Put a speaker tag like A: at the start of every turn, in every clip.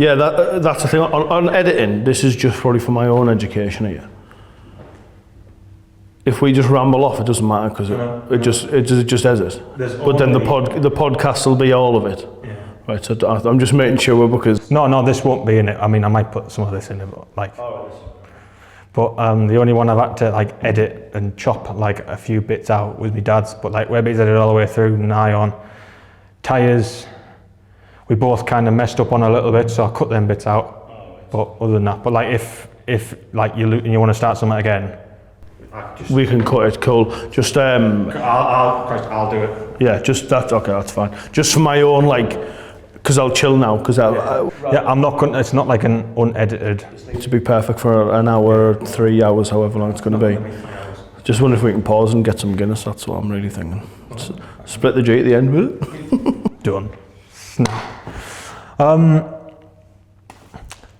A: Yeah, that's the thing. On editing, this is just probably for my own education here. If we just ramble off, it doesn't matter because it just as it. But then the podcast will be all of it.
B: Yeah.
A: Right, so I'm just making sure because...
B: No, this won't be in it. I mean, I might put some of this in it, but like... But the only one I've had to like edit and chop like a few bits out was my dad's, but like Webby's edited all the way through, nigh on. Tyres, we both kind of messed up on a little bit, so I cut them bits out. But other than that, but like if like you want to start something again,
A: we can cut it, cool. Just
B: I'll do it.
A: Yeah, just that. Okay, that's fine. Just for my own because I'll chill now. Because
B: I'm not going. It's not like an unedited.
A: To be perfect for an hour, 3 hours, however long it's going to be. Just wonder if we can pause and get some Guinness. That's what I'm really thinking. Split the G at the end with it.
B: Done.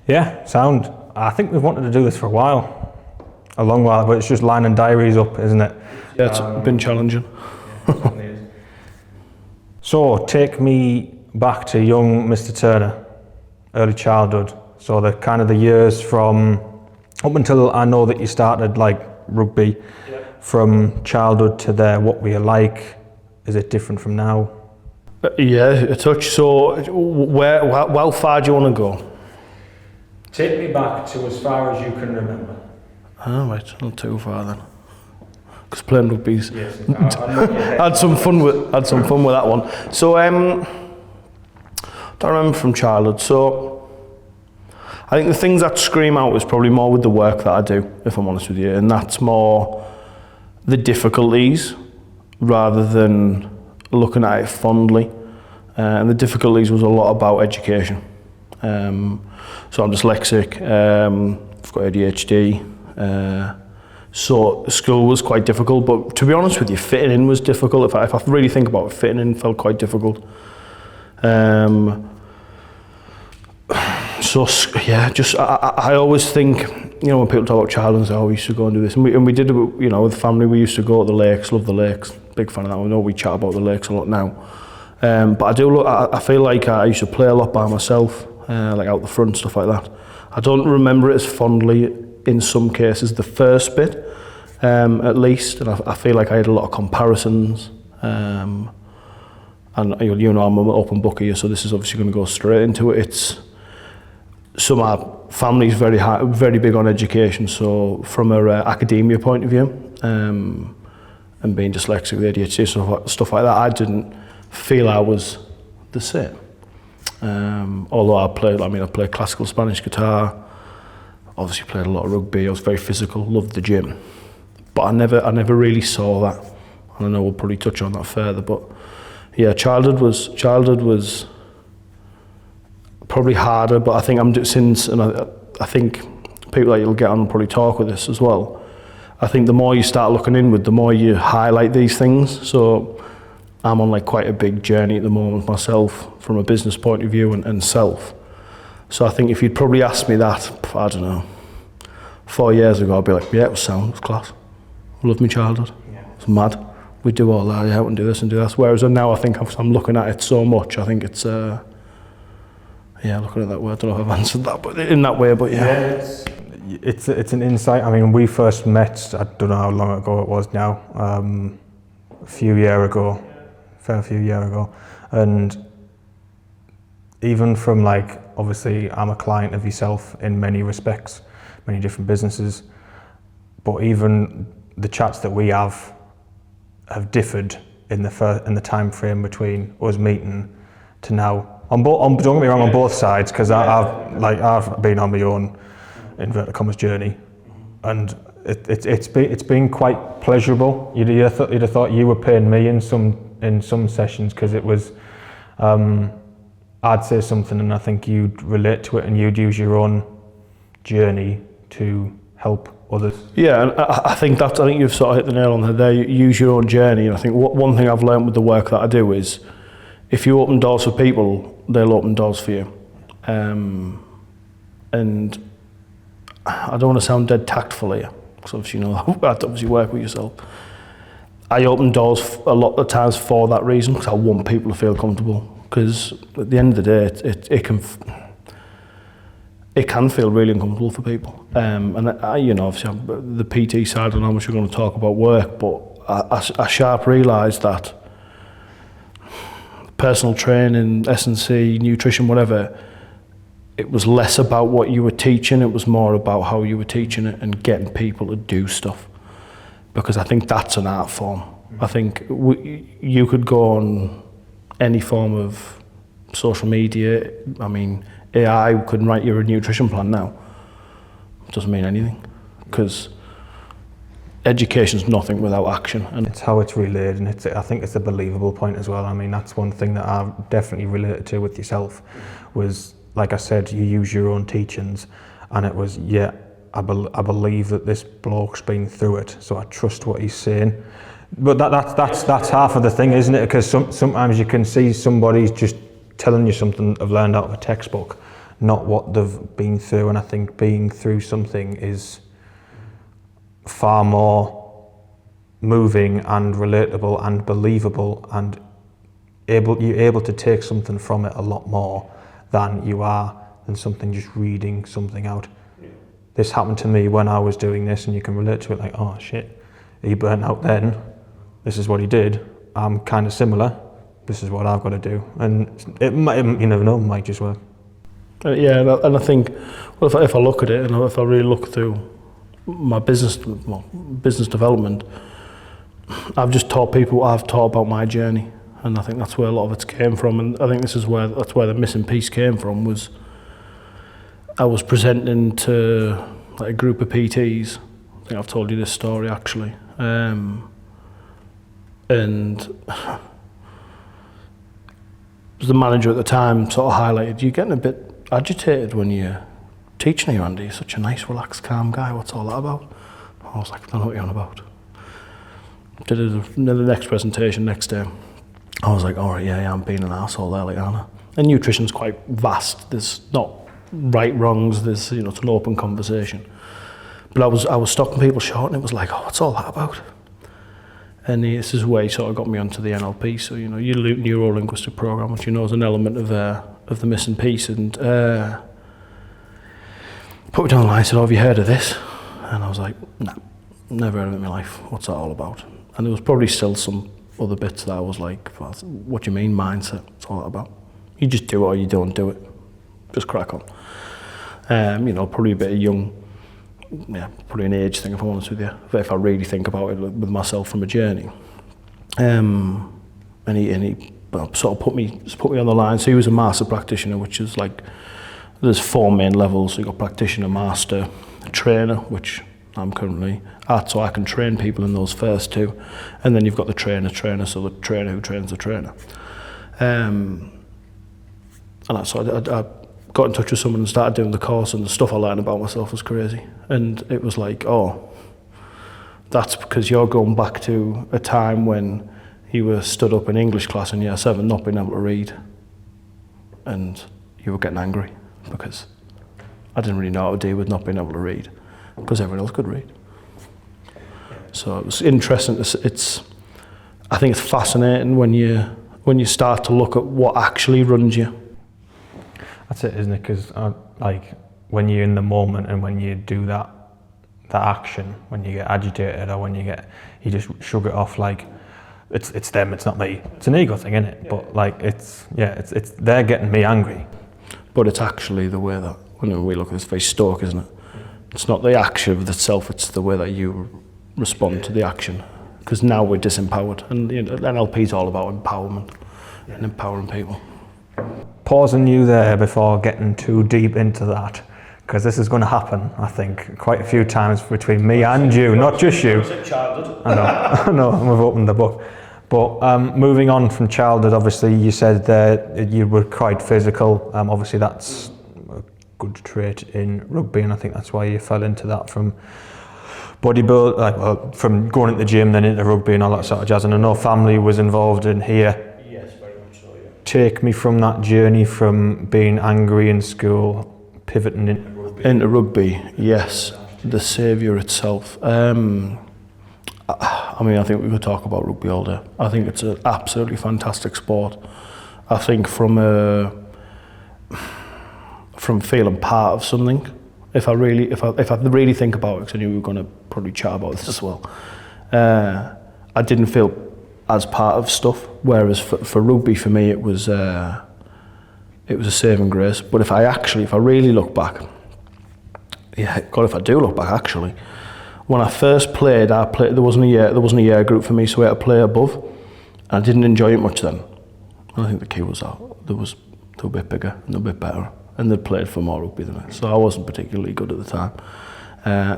B: Yeah, sound. I think we've wanted to do this for a long while, but it's just lining diaries up, isn't it?
A: Yeah, it's been challenging.
B: So, take me back to young Mr. Turner, early childhood. So the kind of the years from up until I know that you started like rugby, from childhood to there, what were you like? Is it different from now?
A: Yeah, a touch. So how far do you want to go?
B: Take me back to as far as you can remember.
A: Oh, right, not too far then. Because playing rugby's had some fun with that one. So don't remember from childhood. So I think the things that scream out is probably more with the work that I do, if I'm honest with you, and that's more the difficulties rather than looking at it fondly. And the difficulties was a lot about education. So I'm dyslexic, I've got ADHD, so school was quite difficult, but to be honest with you, fitting in was difficult. If I really think about it, fitting in felt quite difficult. So yeah, just I always think, when people talk about childhood, we used to go and do this, and we did it, with the family. We used to go to the lakes, love the lakes, big fan of that. I know we chat about the lakes a lot now, but I feel like I used to play a lot by myself, like out the front, stuff like that. I don't remember it as fondly in some cases, the first bit, at least, and I feel like I had a lot of comparisons, and I'm an open book here, so this is obviously going to go straight into it. So my family's very big on education, so from a academia point of view, and being dyslexic with ADHD, stuff like that, I didn't feel I was the same. Although I played classical Spanish guitar, obviously played a lot of rugby, I was very physical, loved the gym, but I never really saw that, and I know we'll probably touch on that further, but yeah, childhood was probably harder, but I think I think people that you'll get on will probably talk with this as well. I think the more you start looking inward, the more you highlight these things. So I'm on quite a big journey at the moment myself from a business point of view and self. So I think if you'd probably asked me that, I don't know, 4 years ago, I'd be like, yeah, it was sound, it was class. I loved my childhood. Yeah. It was mad. We do all that, yeah, and do this and do that. Whereas now I think I'm looking at it so much, I think it's, looking at that way, I don't know if I've answered that, but in that way, but yeah.
B: It's an insight. I mean, we first met, I don't know how long ago it was now, a fair few years ago, and even from obviously I'm a client of yourself in many respects, many different businesses, but even the chats that we have differed in the time frame between us meeting to now. Don't get me wrong, on both sides, because I've been on my own inverted commas journey, and it's been quite pleasurable. You'd have thought you were paying me in some sessions, because it was I'd say something and I think you'd relate to it and you'd use your own journey to help others. Yeah,
A: and I think you've sort of hit the nail on the head there. You use your own journey, and I think one thing I've learned with the work that I do is if you open doors for people, they'll open doors for you. And I don't want to sound dead tactful here, because obviously I obviously work with yourself. I open doors a lot of times for that reason, because I want people to feel comfortable. Because at the end of the day, it can feel really uncomfortable for people. And obviously the PT side, I don't know how much we're going to talk about work, but I sharp realised that personal training, S&C, nutrition, whatever, it was less about what you were teaching, it was more about how you were teaching it and getting people to do stuff. Because I think that's an art form. I think you could go on any form of social media. I mean, AI could write you a nutrition plan now. It doesn't mean anything, because education's nothing without action. And
B: it's how it's relayed, and I think it's a believable point as well. I mean, that's one thing that I've definitely related to with yourself, was, like I said, you use your own teachings, and it was, yeah, I believe that this bloke's been through it, so I trust what he's saying. But that's half of the thing, isn't it? Because sometimes you can see somebody's just telling you something they've learned out of a textbook, not what they've been through. And I think being through something is far more moving and relatable and believable, and you're able to take something from it a lot more than something just reading something out. This happened to me when I was doing this, and you can relate to it like, oh shit, he burnt out then, this is what he did, I'm kind of similar, this is what I've got to do. And it might, you never know, it might just work.
A: Yeah, and I think, well, if I look at it, and if I really look through my business development, I've just taught people what I've taught about my journey, and I think that's where a lot of it came from. And I think that's where the missing piece came from. Was I was presenting to like a group of PTs. I think I've told you this story actually, and the manager at the time sort of highlighted, "You're getting a bit agitated when you're teaching here, Andy. You're such a nice, relaxed, calm guy. What's all that about?" I was like, "I don't know what you're on about." Did the next presentation next day. I was like, "All right, yeah, I'm being an arsehole there, like Anna." And nutrition's quite vast. There's not right wrongs. There's, it's an open conversation. But I was stopping people short, and it was like, "Oh, what's all that about?" And this is where he sort of got me onto the NLP. So, your Neuro-Linguistic Programming, which is an element of the missing piece. And put me down the line and said, "Oh, have you heard of this?" And I was like, "No, never heard of it in my life. What's that all about?" And there was probably still some other bits that I was like, "Well, what do you mean mindset? What's all that about? You just do it or you don't do it. Just crack on." Probably a bit of young, probably an age thing, if I'm honest with you, if I really think about it with myself from a journey. And he sort of put me on the line. So he was a master practitioner, which is like, there's 4 main levels. So you've got practitioner, master, trainer, which I'm currently at, so I can train people in those first 2. And then you've got the trainer, so the trainer who trains the trainer. And I got in touch with someone and started doing the course, and the stuff I learned about myself was crazy. And it was like, oh, that's because you're going back to a time when you were stood up in English class in year 7 not being able to read, and you were getting angry because I didn't really know how to deal with not being able to read, because everyone else could read. So it was interesting. I think it's fascinating when you start to look at what actually runs you.
B: That's it, isn't it? Because when you're in the moment and when you do that action, when you get agitated or when you just shrug it off like it's them, it's not me. It's an ego thing, isn't it? But it's they're getting me angry.
A: But it's actually the way that when we look at this, very stoic, isn't it? It's not the action of itself, it's the way that you respond to the action. Because now we're disempowered, and NLP is all about empowerment and empowering people.
B: Pausing you there before getting too deep into that, because this is going to happen, I think, quite a few times between me and you, not just you. I know, and we've opened the book. But moving on from childhood, obviously you said that you were quite physical. Obviously that's a good trait in rugby, and I think that's why you fell into that from bodybuilding, from going into the gym, then into rugby and all that sort of jazz. And I know family was involved in here.
A: Yes, very much so, yeah.
B: Take me from that journey from being angry in school, pivoting into rugby.
A: Into rugby, yes. The saviour itself. I think we could talk about rugby all day. I think it's an absolutely fantastic sport. I think from from feeling part of something. If I really think about it, because I knew we were going to probably chat about this as well, I didn't feel as part of stuff. Whereas for rugby, for me, it was a saving grace. But if I really look back, if I do look back, actually, when I first played, there wasn't a year group for me, so I had to play above, and I didn't enjoy it much then. I think the key was that they were a bit bigger and a bit better, and they'd played for more rugby than me, so I wasn't particularly good at the time.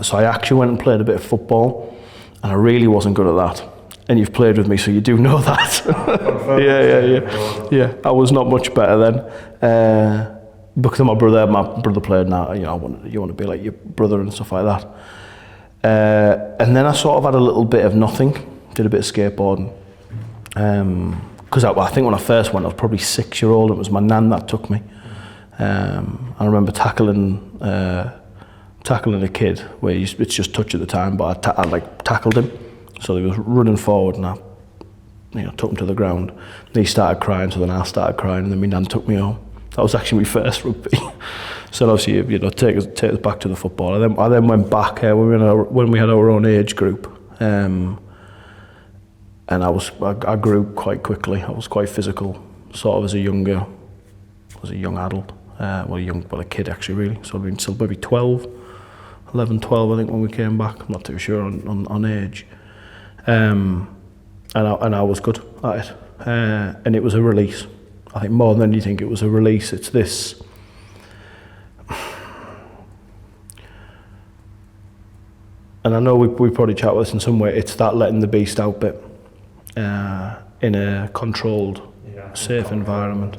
A: So I actually went and played a bit of football, and I really wasn't good at that. And you've played with me, so you do know that. Yeah. I was not much better then. Because of my brother played now, you want to be like your brother and stuff like that. And then I sort of had a little bit of nothing, did a bit of skateboarding. Because I think when I first went, I was probably 6-year-old, it was my nan that took me. I remember tackling a kid where it's just touch at the time, but I tackled him. So he was running forward and I took him to the ground. And he started crying, so then I started crying, and then my nan took me home. That was actually my first rugby. So obviously, take us back to the football. I then went back when we had our own age group, and I grew quite quickly. I was quite physical, sort of as a young adult, a kid actually really. So I've been still maybe 11, 12 I think when we came back. I'm not too sure on age, and I was good at it, and it was a release. I think more than anything, it was a release. It's this. And I know we probably chat with this in some way. It's that letting the beast out bit in a controlled, safe environment.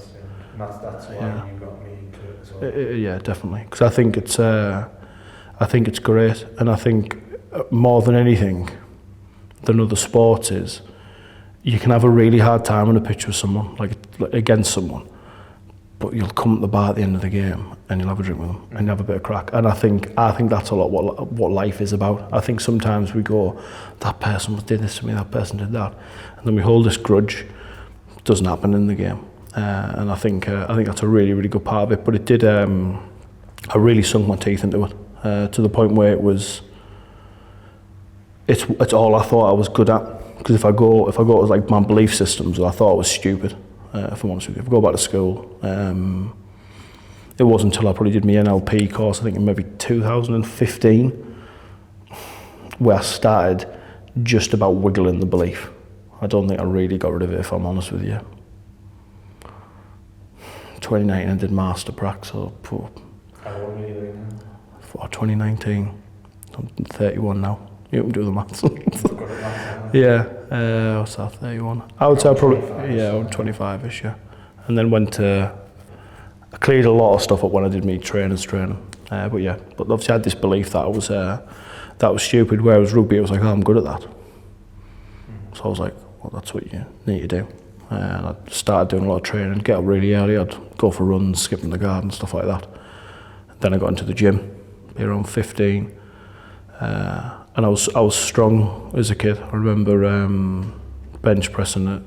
B: And that's why you got me into it as well.
A: Yeah, definitely. Because I think it's great, and I think more than anything, than other sports is, you can have a really hard time on a pitch with someone, like against someone, but you'll come at the bar at the end of the game and you'll have a drink with them and you'll have a bit of crack. And I think that's a lot what life is about. I think sometimes we go, that person did this to me, that person did that, and then we hold this grudge. It doesn't happen in the game, and I think that's a really, really good part of it. But it did. I really sunk my teeth into it to the point where it's all I thought I was good at. Because if I go to like my belief systems, I thought I was stupid. If I'm honest with you, if I go back to school, it wasn't until I probably did my NLP course, I think in maybe 2015, where I started just about wiggling the belief. I don't think I really got rid of it, if I'm honest with you. 2019 I did master prac, so
B: How old are you doing now?
A: For 2019, I'm 31 now. You can do the maths. Yeah, what's that, 31? I would say probably, I'm 25-ish, yeah. And then I cleared a lot of stuff up when I did my training. But obviously I had this belief that I was stupid, whereas rugby, it was like, oh, I'm good at that. So I was like, well, that's what you need to do. And I started doing a lot of training, get up really early, I'd go for runs, skip in the garden, stuff like that. Then I got into the gym, be around 15. And I was strong as a kid. I remember bench pressing at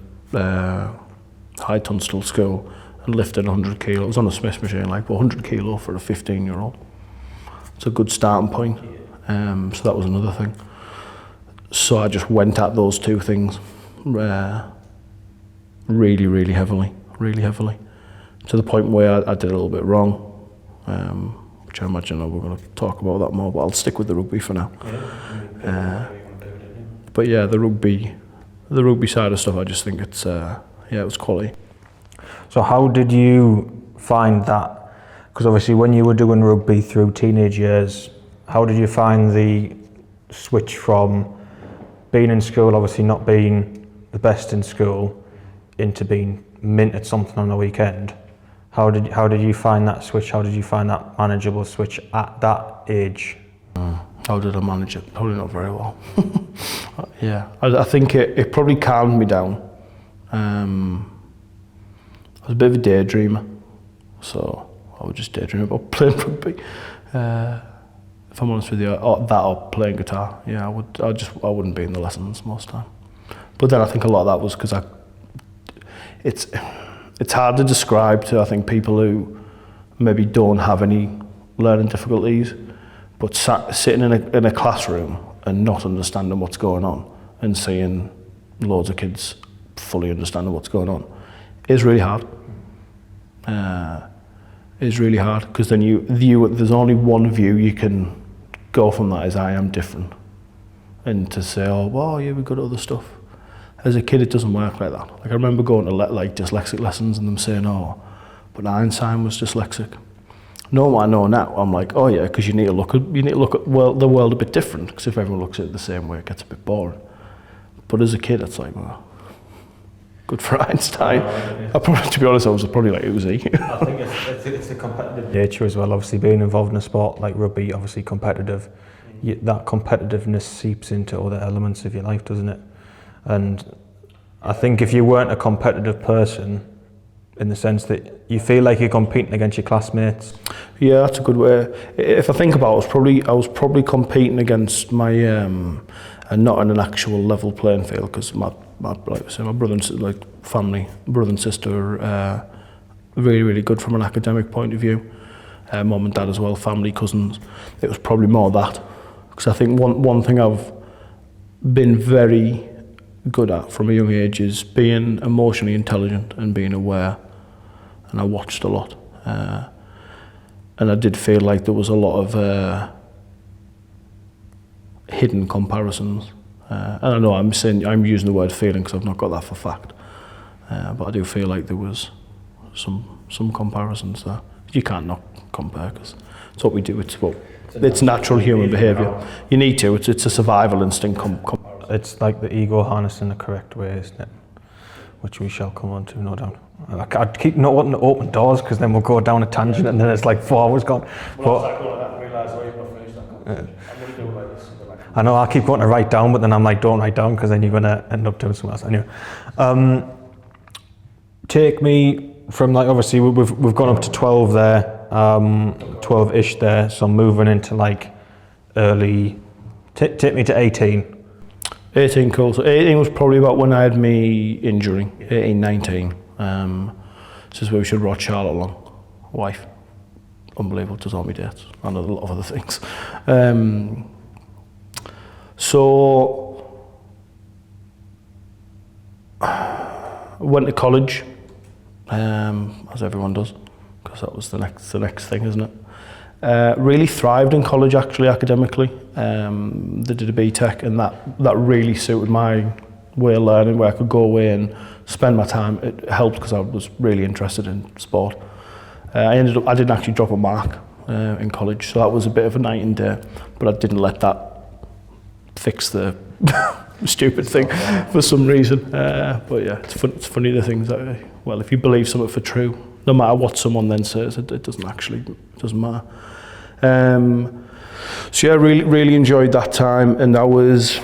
A: High Tunstall School and lifting 100 kilo. It was on a Smith machine, but 100 kilo for a 15-year-old. It's a good starting point. So that was another thing. So I just went at those two things really, really heavily, to the point where I did a little bit wrong. Which I imagine we're going to talk about that more, but I'll stick with the rugby for now. But yeah, the rugby side of stuff, I just think it was quality.
B: So how did you find that? Because obviously when you were doing rugby through teenage years, how did you find the switch from being in school, obviously not being the best in school, into being mint at something on the weekend? How did you find that switch? How did you find that manageable switch at that age?
A: How did I manage it? Probably not very well. Yeah, I think it probably calmed me down. I was a bit of a daydreamer, so I would just daydream about playing rugby. If I'm honest with you, or playing guitar. Yeah, I wouldn't be in the lessons most of the time. But then I think a lot of that was because it's hard to describe to, I think, people who maybe don't have any learning difficulties, but sitting in a classroom and not understanding what's going on and seeing loads of kids fully understanding what's going on is really hard. Is really hard, because then there's only one view you can go from that, is I am different. And to say, oh, well, yeah, we've got other stuff. As a kid, it doesn't work like that. Like, I remember going to like dyslexic lessons and them saying, oh, but Einstein was dyslexic. Knowing what I know now, I'm like, oh yeah, because you need to look at the world a bit different, because if everyone looks at it the same way, it gets a bit boring. But as a kid, it's like, well, good for Einstein. To be honest, I was probably like, who's he?
B: I think it's the competitive nature as well. Obviously, being involved in a sport like rugby, obviously competitive, that competitiveness seeps into other elements of your life, doesn't it? And I think if you weren't a competitive person, in the sense that you feel like you're competing against your classmates. Yeah, that's a good way. If I think about it, I was probably competing against my, and not on an actual level playing field, because my like I say, my brother and family, brother and sister are really, really good from an academic point of view. Mum and dad as well, family, cousins. It was probably more that, because I think one thing I've been very good at from a young age is being emotionally intelligent and being aware. And I watched a lot, and I did feel like there was a lot of hidden comparisons. And I know I'm using the word feeling because I've not got that for fact, but I do feel like there was some comparisons there. You can't not compare, because it's what we do. It's natural human behaviour. You need to. It's a survival instinct. It's like the ego harnessed in the correct way, isn't it? Which we shall come on to, no doubt. I'd keep not wanting to open doors, because then we'll go down a tangent and then it's like 4 hours gone. I know I keep wanting to write down, but then I'm like, don't write down, because then you're going to end up doing something else. Anyway, take me from, like, obviously we've gone up to 12 there, 12-ish there, so I'm moving into like early, take me to 18.
A: 18, cool. So 18 was probably about when I had me injury, 18, 19. This is where we should brought Charlotte along, wife. Unbelievable, does all my dates, and a lot of other things. So, went to college, as everyone does, because that was the next thing, isn't it? Really thrived in college, actually, academically. They did a BTEC, and that really suited my way of learning, where I could go away and spend my time. It helped because I was really interested in sport. I didn't actually drop a mark in college, so that was a bit of a night and day, but I didn't let that fix the stupid thing for some reason. But yeah, it's funny the things that, well, if you believe something for true, no matter what someone then says, it doesn't matter. So yeah, really enjoyed that time, and I was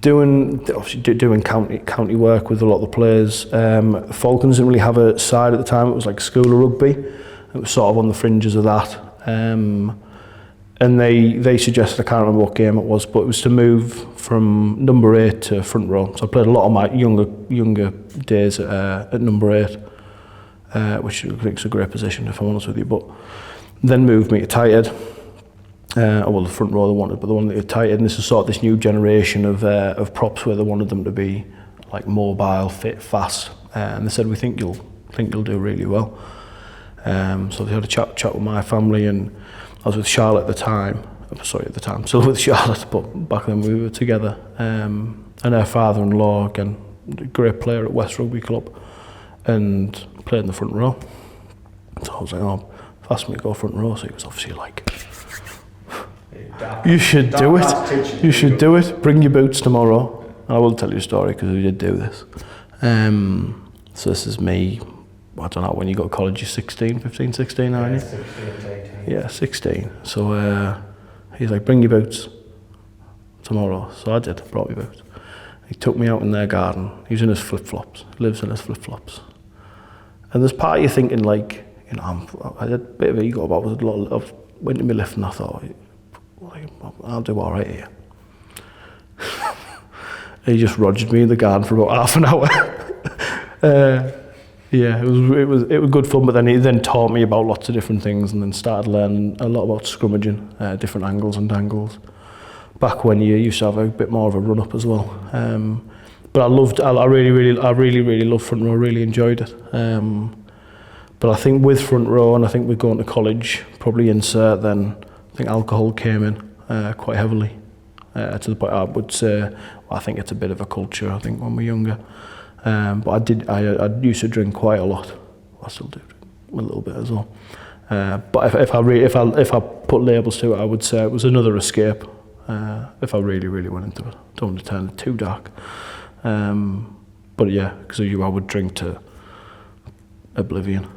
A: doing county work with a lot of the players. Falcons didn't really have a side at the time. It was like school of rugby. It was sort of on the fringes of that. And they suggested, I can't remember what game it was, but it was to move from number 8 to front row. So I played a lot of my younger days at number 8, which I think is a great position, if I'm honest with you. But then moved me to tight end. Well, the front row they wanted, but they wanted to tight end. And this is sort of this new generation of props where they wanted them to be like mobile, fit, fast. And they said, we think you'll do really well. So they had a chat with my family, and I was with Charlotte at the time. Still with Charlotte, but back then we were together. And her father-in-law, again, a great player at West Rugby Club, and played in the front row. So I was like, oh, asked me to go front row, so he was obviously like, you should do it. You should do it. Bring your boots tomorrow. And I will tell you a story, because we did do this. So this is me, I don't know, when you go to college, you're 15, 16, aren't you?
B: 16 to 18.
A: Yeah, 16. So he's like, bring your boots tomorrow. So I did, brought my boots. He took me out in their garden. He was in his flip-flops, lives in his flip-flops. And there's part of you thinking, like, you know, I had a bit of ego about it. I went to my lift and I thought, I'll do all right here. He just rogered me in the garden for about half an hour. Yeah, it was good fun, but then he then taught me about lots of different things, and then started learning a lot about scrummaging, different angles and dangles. Back when you used to have a bit more of a run up as well. But I really loved front row, really enjoyed it. But I think with front row, and I think with going to college, probably insert, then I think alcohol came in quite heavily, to the point I would say, I think it's a bit of a culture, I think, when we're younger. But I used to drink quite a lot. I still do drink a little bit as well. But if I put labels to it, I would say it was another escape. If I really went into it, don't want to turn it too dark. But yeah, because I would drink to oblivion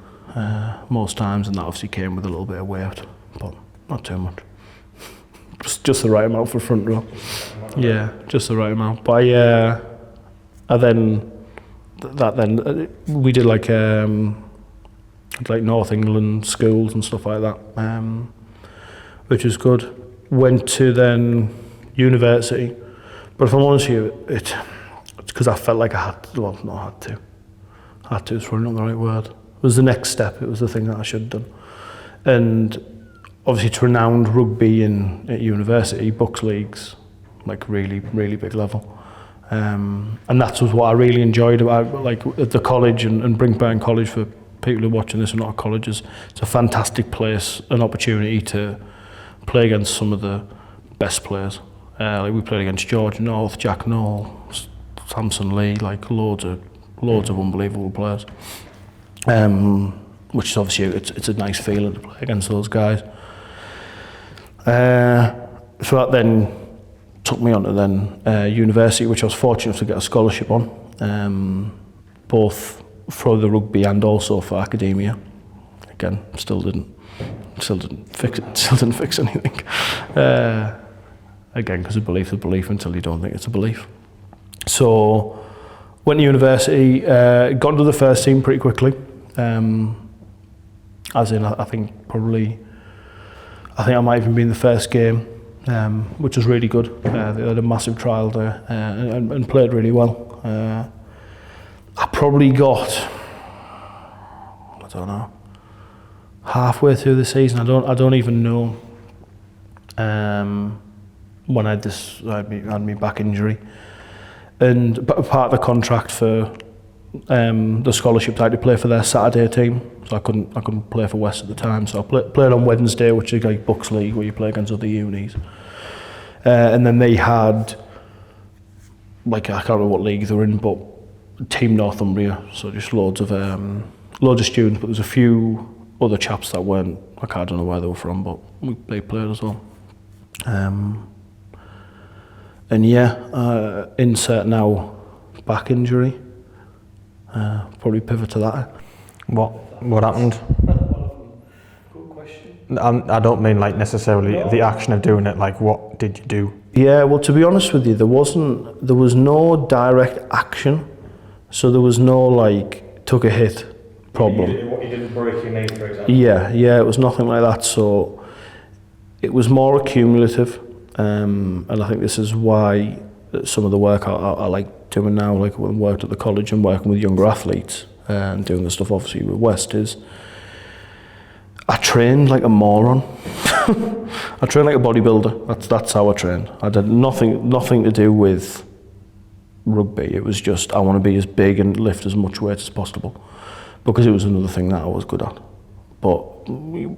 A: most times, and that obviously came with a little bit of weight, but not too much. Just the right amount for front row. Yeah, just the right amount. But we did like North England schools and stuff like that, which was good. Went to then university, but if I'm honest with you, it's because I felt like I had to. Well, not had to. Had to is probably not the right word. It was the next step. It was the thing that I should have done. And obviously, it's renowned rugby at university, Bucks leagues, like really big level. And that was what I really enjoyed about like at the college and Brinkburn College. For people who are watching this and not at colleges, it's a fantastic place, an opportunity to play against some of the best players. Like we played against George North, Jack Knoll, Samson Lee, like loads of unbelievable players. Which is obviously it's a nice feeling to play against those guys. So that then took me on to then university, which I was fortunate to get a scholarship on, both for the rugby and also for academia. Again, still didn't fix anything. Again, because a belief's a belief until you don't think it's a belief. So went to university, got into the first team pretty quickly. As in, I think I might even be in the first game, which was really good. They had a massive trial there and played really well. I probably got, I don't know, halfway through the season. I don't even know when I had my back injury, and part of the contract for the scholarship, I had to play for their Saturday team, so I couldn't play for West at the time. So I played on Wednesday, which is like Bucks League, where you play against other unis, and then they had like I can't remember what league they were in, but Team Northumbria, so just loads of students, but there's a few other chaps that weren't, like I don't know where they were from, but they played as well. And yeah, insert now back injury. Probably pivot to that. What happened?
B: Good question. I don't mean like necessarily the action of doing it. Like, what did you do?
A: Yeah, well, to be honest with you, there was no direct action, so there was no like took a hit problem.
B: You didn't break your knee, for example.
A: Yeah, it was nothing like that. So it was more accumulative, and I think this is why some of the work I like doing now, like when I worked at the college and working with younger athletes and doing the stuff obviously with West, is I trained like a moron. I trained like a bodybuilder. That's how I trained. I did nothing to do with rugby. It was just I want to be as big and lift as much weight as possible, because it was another thing that I was good at. But we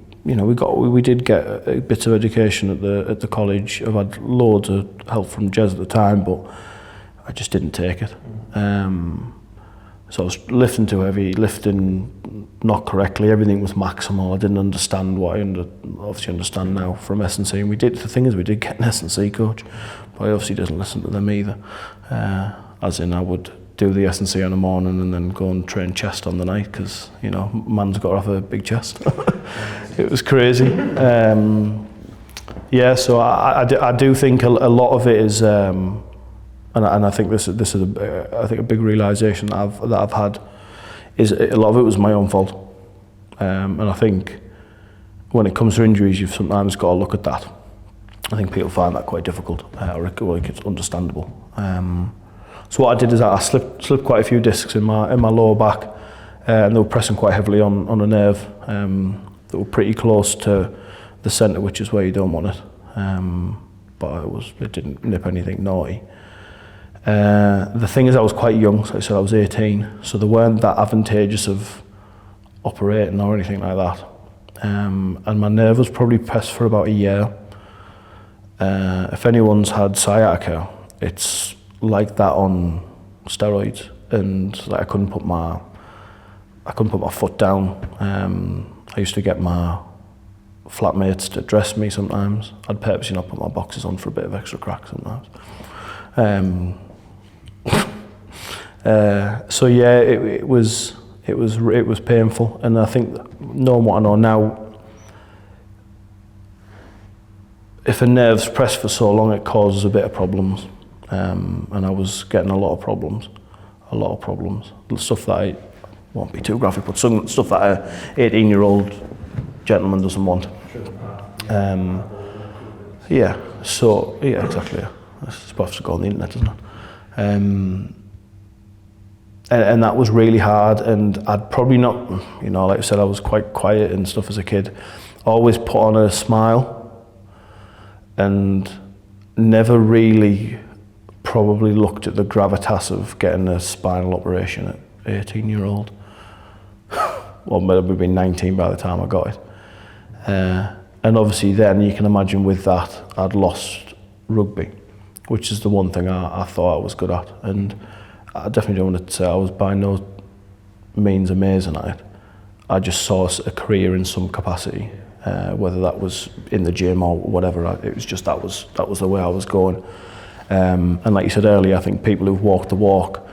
A: did get a bit of education at the college. I've had loads of help from Jez at the time, but I just didn't take it. So I was lifting too heavy, lifting not correctly. Everything was maximal. I didn't understand what I obviously understand now from S&C. And the thing is, we did get an S&C coach, but I obviously didn't listen to them either. As in, I would do the S&C on the morning and then go and train chest on the night, because man's got to have a big chest. It was crazy. Yeah, so I do think a lot of it is. And I think this is a big realization that I've had, is a lot of it was my own fault, and I think when it comes to injuries, you've sometimes got to look at that. I think people find that quite difficult, or it's understandable. So what I did is I slipped quite a few discs in my lower back, and they were pressing quite heavily on a nerve that were pretty close to the centre, which is where you don't want it. But it didn't nip anything naughty. The thing is, I was quite young, so I said I was 18, so they weren't that advantageous of operating or anything like that. And my nerve was probably pressed for about a year. If anyone's had sciatica, it's like that on steroids, and like I couldn't put my foot down. I used to get my flatmates to dress me sometimes. I'd purposely not put my boxes on for a bit of extra crack sometimes. So yeah, it was painful, and I think knowing what I know now, if a nerve's pressed for so long, it causes a bit of problems, and I was getting a lot of problems. Stuff that I won't be too graphic, but some stuff that a 18-year-old gentleman doesn't want. Yeah. So yeah, exactly. Yeah. It's supposed to go on the internet, isn't it? And that was really hard, and I'd probably not, like I said, I was quite quiet and stuff as a kid. Always put on a smile, and never really probably looked at the gravitas of getting a spinal operation at 18-year-old. Well, maybe been 19 by the time I got it. And obviously then you can imagine with that, I'd lost rugby, which is the one thing I thought I was good at. And I definitely don't want to say I was by no means amazing at it. I just saw a career in some capacity, whether that was in the gym or whatever. It was just that was the way I was going. And like you said earlier, I think people who've walked the walk,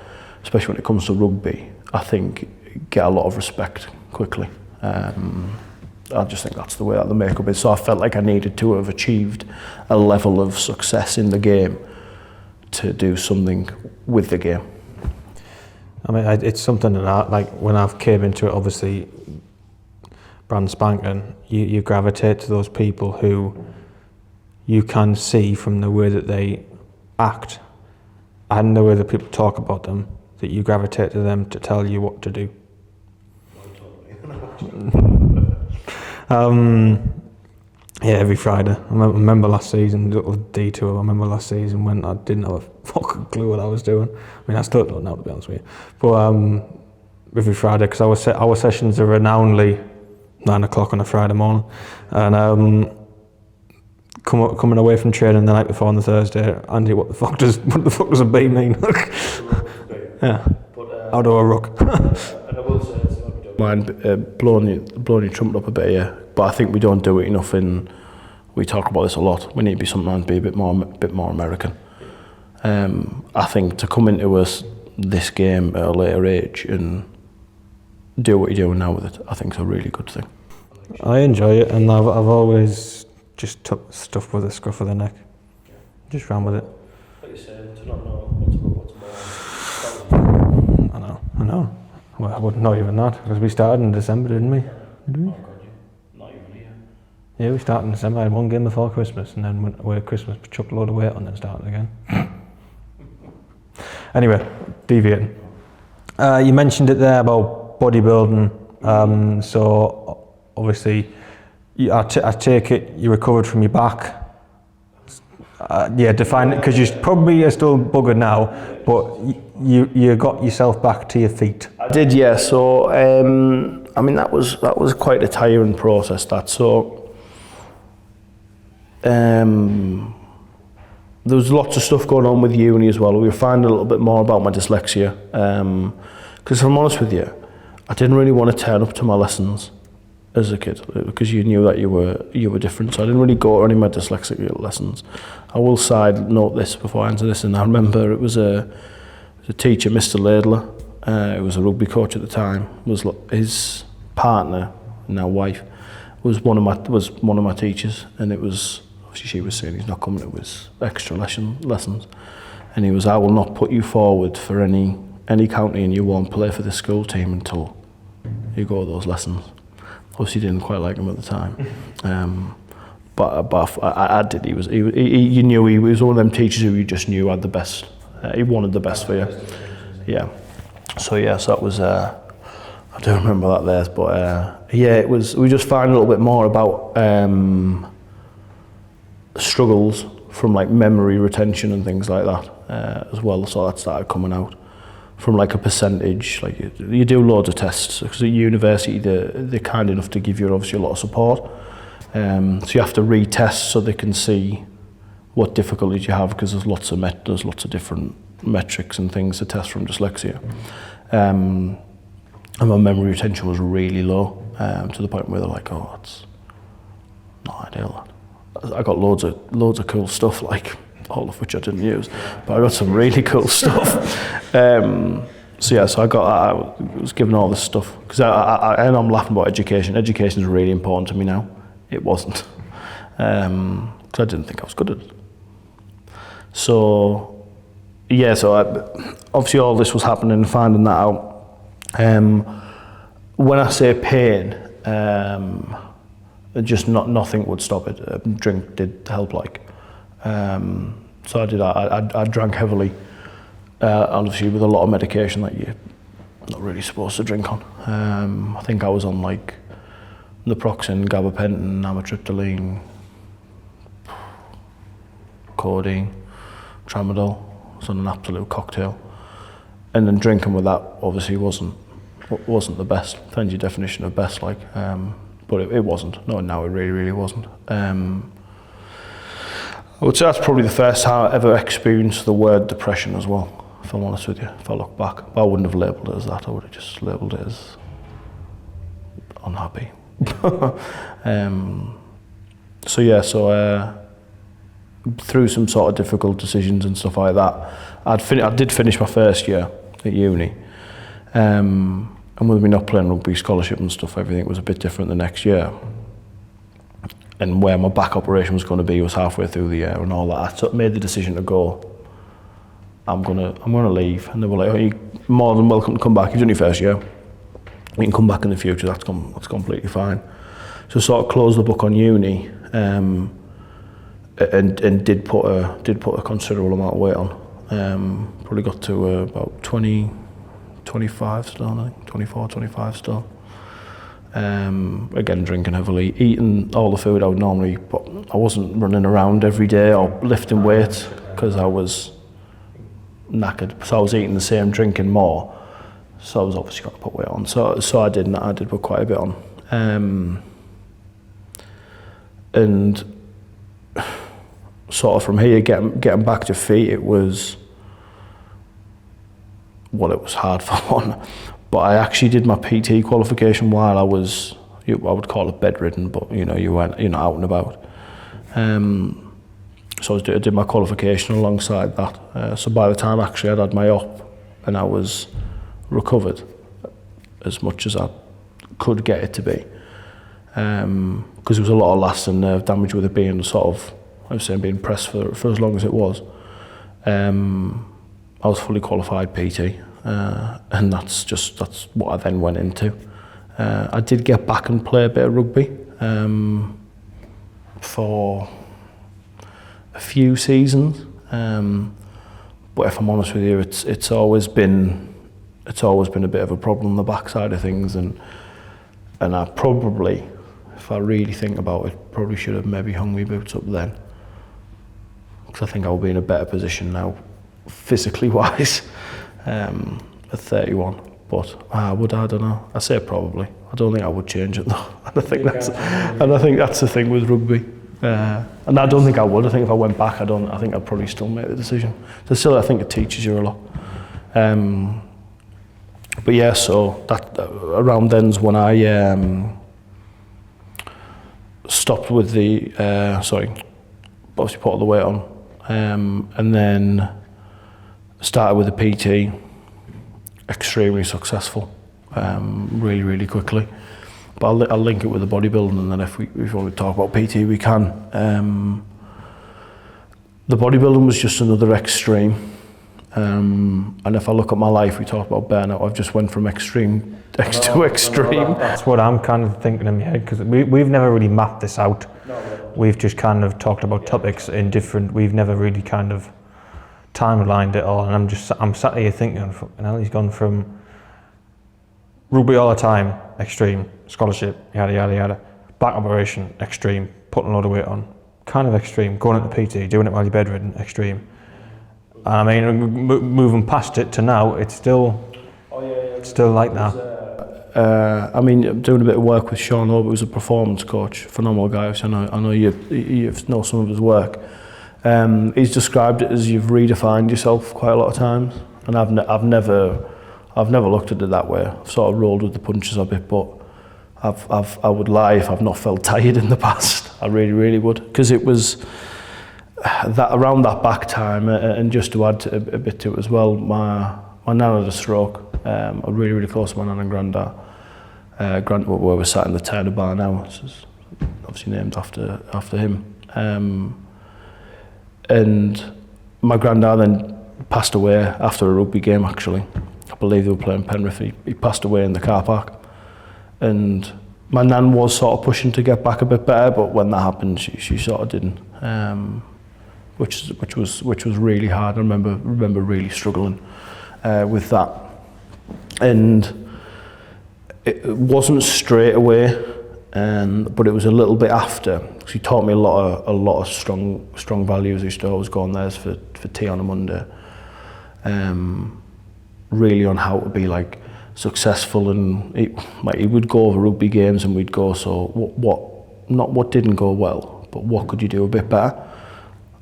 A: especially when it comes to rugby, I think get a lot of respect quickly. I just think that's the way that the makeup is. So I felt like I needed to have achieved a level of success in the game to do something with the game.
B: I mean, it's something that like when I've came into it, obviously, brand spanking, you gravitate to those people who you can see from the way that they act and the way that people talk about them, that you gravitate to them to tell you what to do. Yeah, every Friday. I remember last season, little detour, I remember last season when I didn't have a fucking clue what I was doing. I mean, I still don't now, to be honest with you. But every Friday, because our sessions are renownedly 9 o'clock on a Friday morning. And coming away from training the night before on the Thursday, Andy, what the fuck does a B mean? Yeah, how do I rook?
A: And I will say, mind blowing your trumpet up a bit here, but I think we don't do it enough. We talk about this a lot. We need to sometimes be a bit more American. I think to come into this game at a later age and do what you're doing now with it, I think is a really good thing.
B: I enjoy it, and I've always just took stuff with a scruff of the neck. Just ran with it.
A: Like you said, to not know what's tomorrow.
B: I know. Well, I wouldn't know even that, because we started in December, didn't we? Did we?
A: Oh, God, not even here.
B: Yeah, we started in December. I had one game before Christmas, and then went away at Christmas, chucked a load of weight on, and then started again. Anyway, deviating. You mentioned it there about bodybuilding. So obviously, I take it you recovered from your back. Yeah, define it, because you probably are still buggered now, but you got yourself back to your feet.
A: I did, yeah. So I mean that was quite a tiring process. There was lots of stuff going on with uni as well. We were finding a little bit more about my dyslexia. Because if I'm honest with you, I didn't really want to turn up to my lessons as a kid, because you knew that you were different. So I didn't really go to any of my dyslexic lessons. I will side note this before I answer this, and I remember it was a teacher, Mr. Laidler, who was a rugby coach at the time, was his partner, now wife, was one of my teachers, and it was, she was saying he's not coming to his extra lessons, and he was, I will not put you forward for any county, and you won't play for the school team until you go to those lessons. Obviously didn't quite like him at the time, but I did. You knew he was one of them teachers who you just knew had the best. He wanted the best for you. Yeah. So that was I do remember that there, but yeah, it was. We just found a little bit more about struggles from like memory retention and things like that as well. So that started coming out from like a percentage. Like you do loads of tests because at university they're kind enough to give you obviously a lot of support. So you have to retest so they can see what difficulties you have, because there's lots of different metrics and things to test from dyslexia. And my memory retention was really low, to the point where they're like, oh, it's not ideal. I got loads of cool stuff, like all of which I didn't use, but I got some really cool stuff. So I was given all this stuff, because and I'm laughing about education. Education is really important to me now. It wasn't, because I didn't think I was good at it. So yeah, obviously all this was happening, finding that out. When I say pain, just nothing would stop it. Drink did help, like. So I drank heavily, obviously with a lot of medication that you're not really supposed to drink on. I think I was on like naproxen, gabapentin, amitriptyline, codeine, tramadol. It was on an absolute cocktail. And then drinking with that obviously wasn't the best. Depends your definition of best, like. But it wasn't. No, now it really wasn't. I would say that's probably the first time I ever experienced the word depression as well, if I'm honest with you, if I look back. But I wouldn't have labelled it as that, I would have just labelled it as unhappy. Through some sort of difficult decisions and stuff like that, I did finish my first year at uni. And with me not playing rugby, scholarship and stuff, everything was a bit different the next year. And where my back operation was going to be was halfway through the year and all that. I made the decision to go. I'm gonna leave, and they were like, "Oh, you're more than welcome to come back. You've done your first year. You can come back in the future. That's completely fine." So sort of closed the book on uni, and did put a considerable amount of weight on. Probably got to about 25 stone, I think, 24, 25 stone. Again, drinking heavily, eating all the food I would normally, but I wasn't running around every day or lifting weights because I was knackered. So I was eating the same, drinking more. So I was obviously going to put weight on. So I did put quite a bit on. And sort of from here, getting back to feet, it was hard for one. But I actually did my PT qualification while I was, I would call it bedridden, but you weren't, out and about. So I did my qualification alongside that. So by the time actually I'd had my op and I was recovered as much as I could get it to be, because there was a lot of lasting nerve damage with it being being pressed for as long as it was. I was fully qualified PT. And that's what I then went into. I did get back and play a bit of rugby for a few seasons, but if I'm honest with you, it's always been a bit of a problem on the backside of things, and I probably, if I really think about it, probably should have maybe hung my boots up then, because I think I would be in a better position now, physically wise. At 31, but I don't know. I say probably. I don't think I would change it though. And I think that's the thing with rugby. And I don't think I would. I think if I went back, I think I'd probably still make the decision. So still, I think it teaches you a lot. But yeah, so that around then's when I stopped with the obviously put all the weight on, and then started with the PT. Extremely successful, really quickly. But I'll link it with the bodybuilding, and then if we want to talk about PT, we can. The bodybuilding was just another extreme, and if I look at my life, we talked about burnout. I've just went from extreme to extreme.
B: That's what I'm kind of thinking in my head, because we've never really mapped this out. We've just kind of talked about topics in different. We've never really kind of timelined it all, and I'm sat here thinking, he's gone from rugby all the time, extreme. Scholarship, yada, yada, yada. Back operation, extreme. Putting a lot of weight on, kind of extreme. Going into PT, doing it while you're bedridden, extreme. And I mean, moving past it to now, it's still like that.
A: I mean, I'm doing a bit of work with Sean Hope, who's a performance coach, phenomenal guy. I know you know some of his work. He's described it as you've redefined yourself quite a lot of times, and I've never looked at it that way. I've sort of rolled with the punches a bit, but I would lie if I've not felt tired in the past. I really would, because it was that around that back time, and just to add a bit to it as well, my nan had a stroke. I'm really close to my nan and granddad. Where we're sat in the Turner Bar now, it's obviously named after him. And my granddad then passed away after a rugby game, actually. I believe they were playing Penrith. He passed away in the car park. And my nan was sort of pushing to get back a bit better, but when that happened, she sort of didn't. Which was really hard. I remember really struggling with that. And it wasn't straight away, but it was a little bit after, because he taught me a lot of strong values. He used to always go on theirs for tea on a Monday. Really on how to be like successful, and he would go over rugby games, and we'd go, so not what didn't go well, but what could you do a bit better?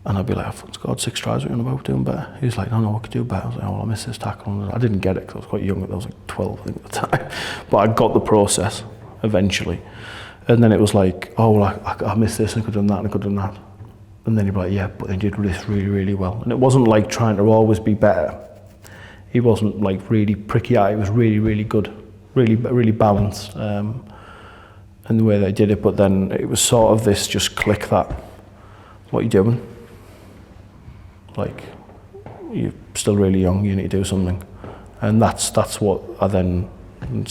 A: And I'd be like, I've scored 6 tries, what are you on about doing better? He was like, no, what could you do better? I was like, oh, well, I missed this tackle. I didn't get it because I was quite young, I was like 12, I think, at the time. But I got the process eventually. And then it was like, oh, well, I missed this, and I could have done that, and I could have done that. And then he'd be like, yeah, but they did this really well. And it wasn't like trying to always be better. He wasn't like really pricky eye, he was really good, really balanced. And the way they did it, but then it was sort of this just click that, what are you doing? Like, you're still really young, you need to do something. And that's what I then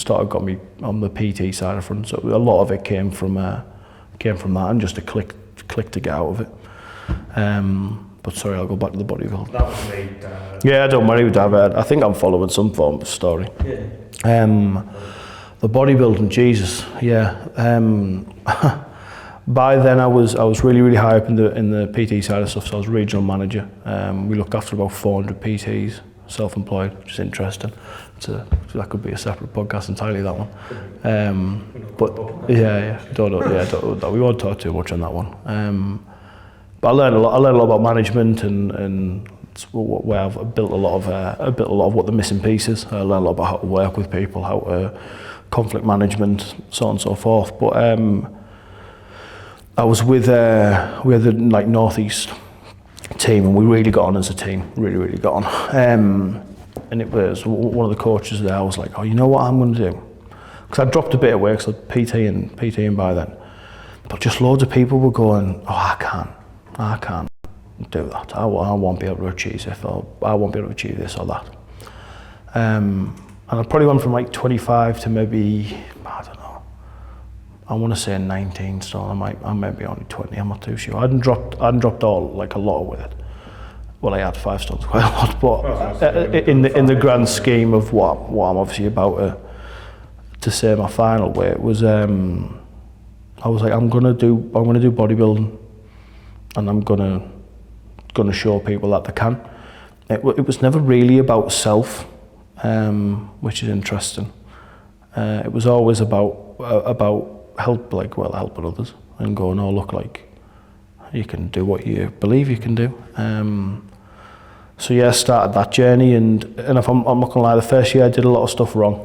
A: got me on the PT side of front. So a lot of it came from that, and just a click to get out of it. But sorry, I'll go back to the bodybuilding.
B: That was me.
A: Yeah, I don't worry with that. I think I'm following some form of story.
B: Yeah.
A: The bodybuilding, Jesus, yeah. By then I was really high up in the PT side of stuff. So I was regional manager. We looked after about 400 PTs, self-employed, which is interesting. So that could be a separate podcast entirely, that one. But yeah, we won't talk too much on that one. But I learned a lot about management, and it's where I've built a lot of what the missing pieces. I learned a lot about how to work with people, how to conflict management, so on and so forth. But I was with we had the like Northeast team, and we really got on as a team. Really got on. And it was one of the coaches there. I was like, oh, you know what I'm going to do? Because I dropped a bit of work, so PTing by then. But just loads of people were going, oh, I can't do that. I won't be able to achieve this, or I won't be able to achieve this or that. And I probably went from like 25 to maybe, I don't know, I want to say 19 stone. I might be only 20. I'm not too sure. I hadn't dropped all like a lot with it. Well, I had 5 stones quite a lot, but in the grand scheme of what I'm obviously about to say my final weight was, I was like, I'm gonna do bodybuilding, and I'm gonna show people that they can. It was never really about self, which is interesting. It was always about helping others and going, oh, look, like, you can do what you believe you can do. So yeah, I started that journey, and if I'm not gonna lie, the first year I did a lot of stuff wrong.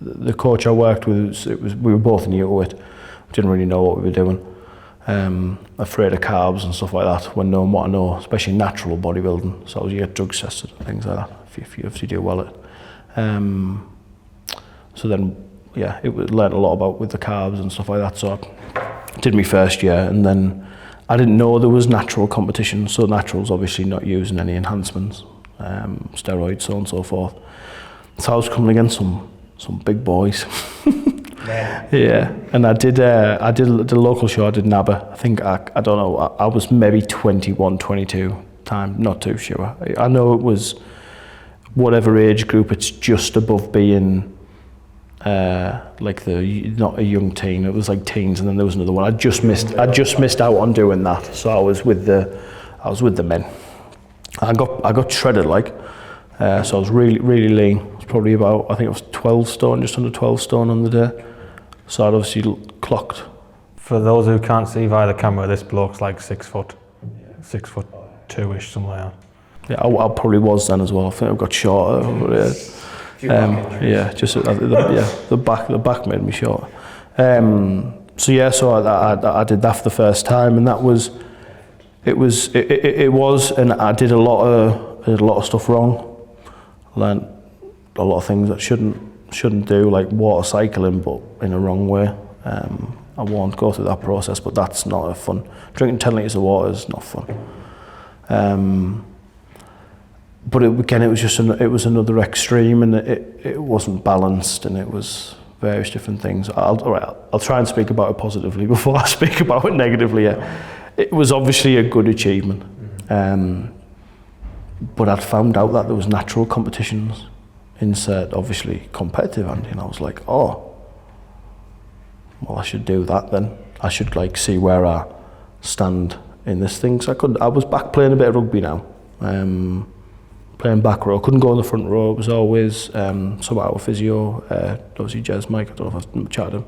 A: The coach I worked with, we were both new to it. We didn't really know what we were doing. Afraid of carbs and stuff like that, when knowing what I know, especially natural bodybuilding. So you get drugs tested and things like that if you do well at it. So then, yeah, learned a lot about with the carbs and stuff like that. So I did my first year, and then I didn't know there was natural competition. So natural's obviously not using any enhancements, steroids, so on and so forth. So I was coming against some big boys. Yeah, and I did the local show. I did NABA. I think I don't know. I was maybe 21, 22 time. Not too sure. I know it was whatever age group, it's just above being like not a young teen. It was like teens, and then there was another one. I just missed out on doing that. So I was with the men. I got shredded, like, so I was really lean. I was probably about, I think it was 12 stone, just under 12 stone on the day. So I'd obviously clocked.
B: For those who can't see via the camera, this bloke's like 6 foot, 6'2" something like that.
A: Yeah, I probably was then as well. I think I got shorter. Just the back made me shorter. So I did that for the first time, and that was. It was, and I did a lot of stuff wrong. Learned a lot of things that shouldn't do, like water cycling, but in a wrong way. I won't go through that process, but that's not fun. Drinking 10 litres of water is not fun. But it was another extreme, and it wasn't balanced, and it was various different things. I'll try and speak about it positively before I speak about it negatively. Yeah. It was obviously a good achievement, but I'd found out that there was natural competitions, insert obviously competitive, and I was like, oh, well, I should do that then. I should like see where I stand in this thing. So I was back playing a bit of rugby now, playing back row. Couldn't go in the front row. It was always some our physio, obviously Jez Mike, I don't know if I chatted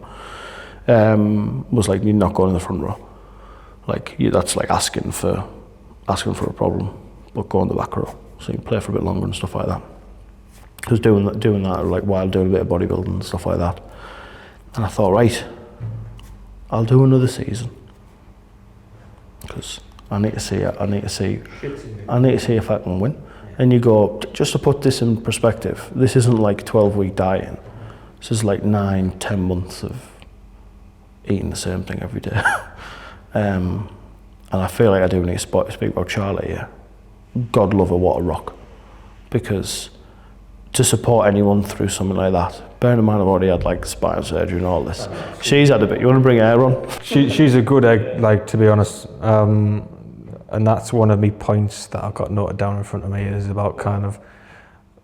A: him, was like, you're not going in the front row. Like, that's like asking for a problem, but go on the back row, so you can play for a bit longer and stuff like that. I was doing that like while doing a bit of bodybuilding and stuff like that, and I thought, right, I'll do another season because I need to see if I can win. And you go, just to put this in perspective, this isn't like 12-week dieting. This is like 9-10 months of eating the same thing every day. And I feel like I do need to speak about Charlie here. God love her, what a rock. Because to support anyone through something like that, bearing in mind I've already had like spine surgery and all this, she's had a bit. You want to bring her on?
B: She's a good egg, like, to be honest. And that's one of my points that I've got noted down in front of me, is about kind of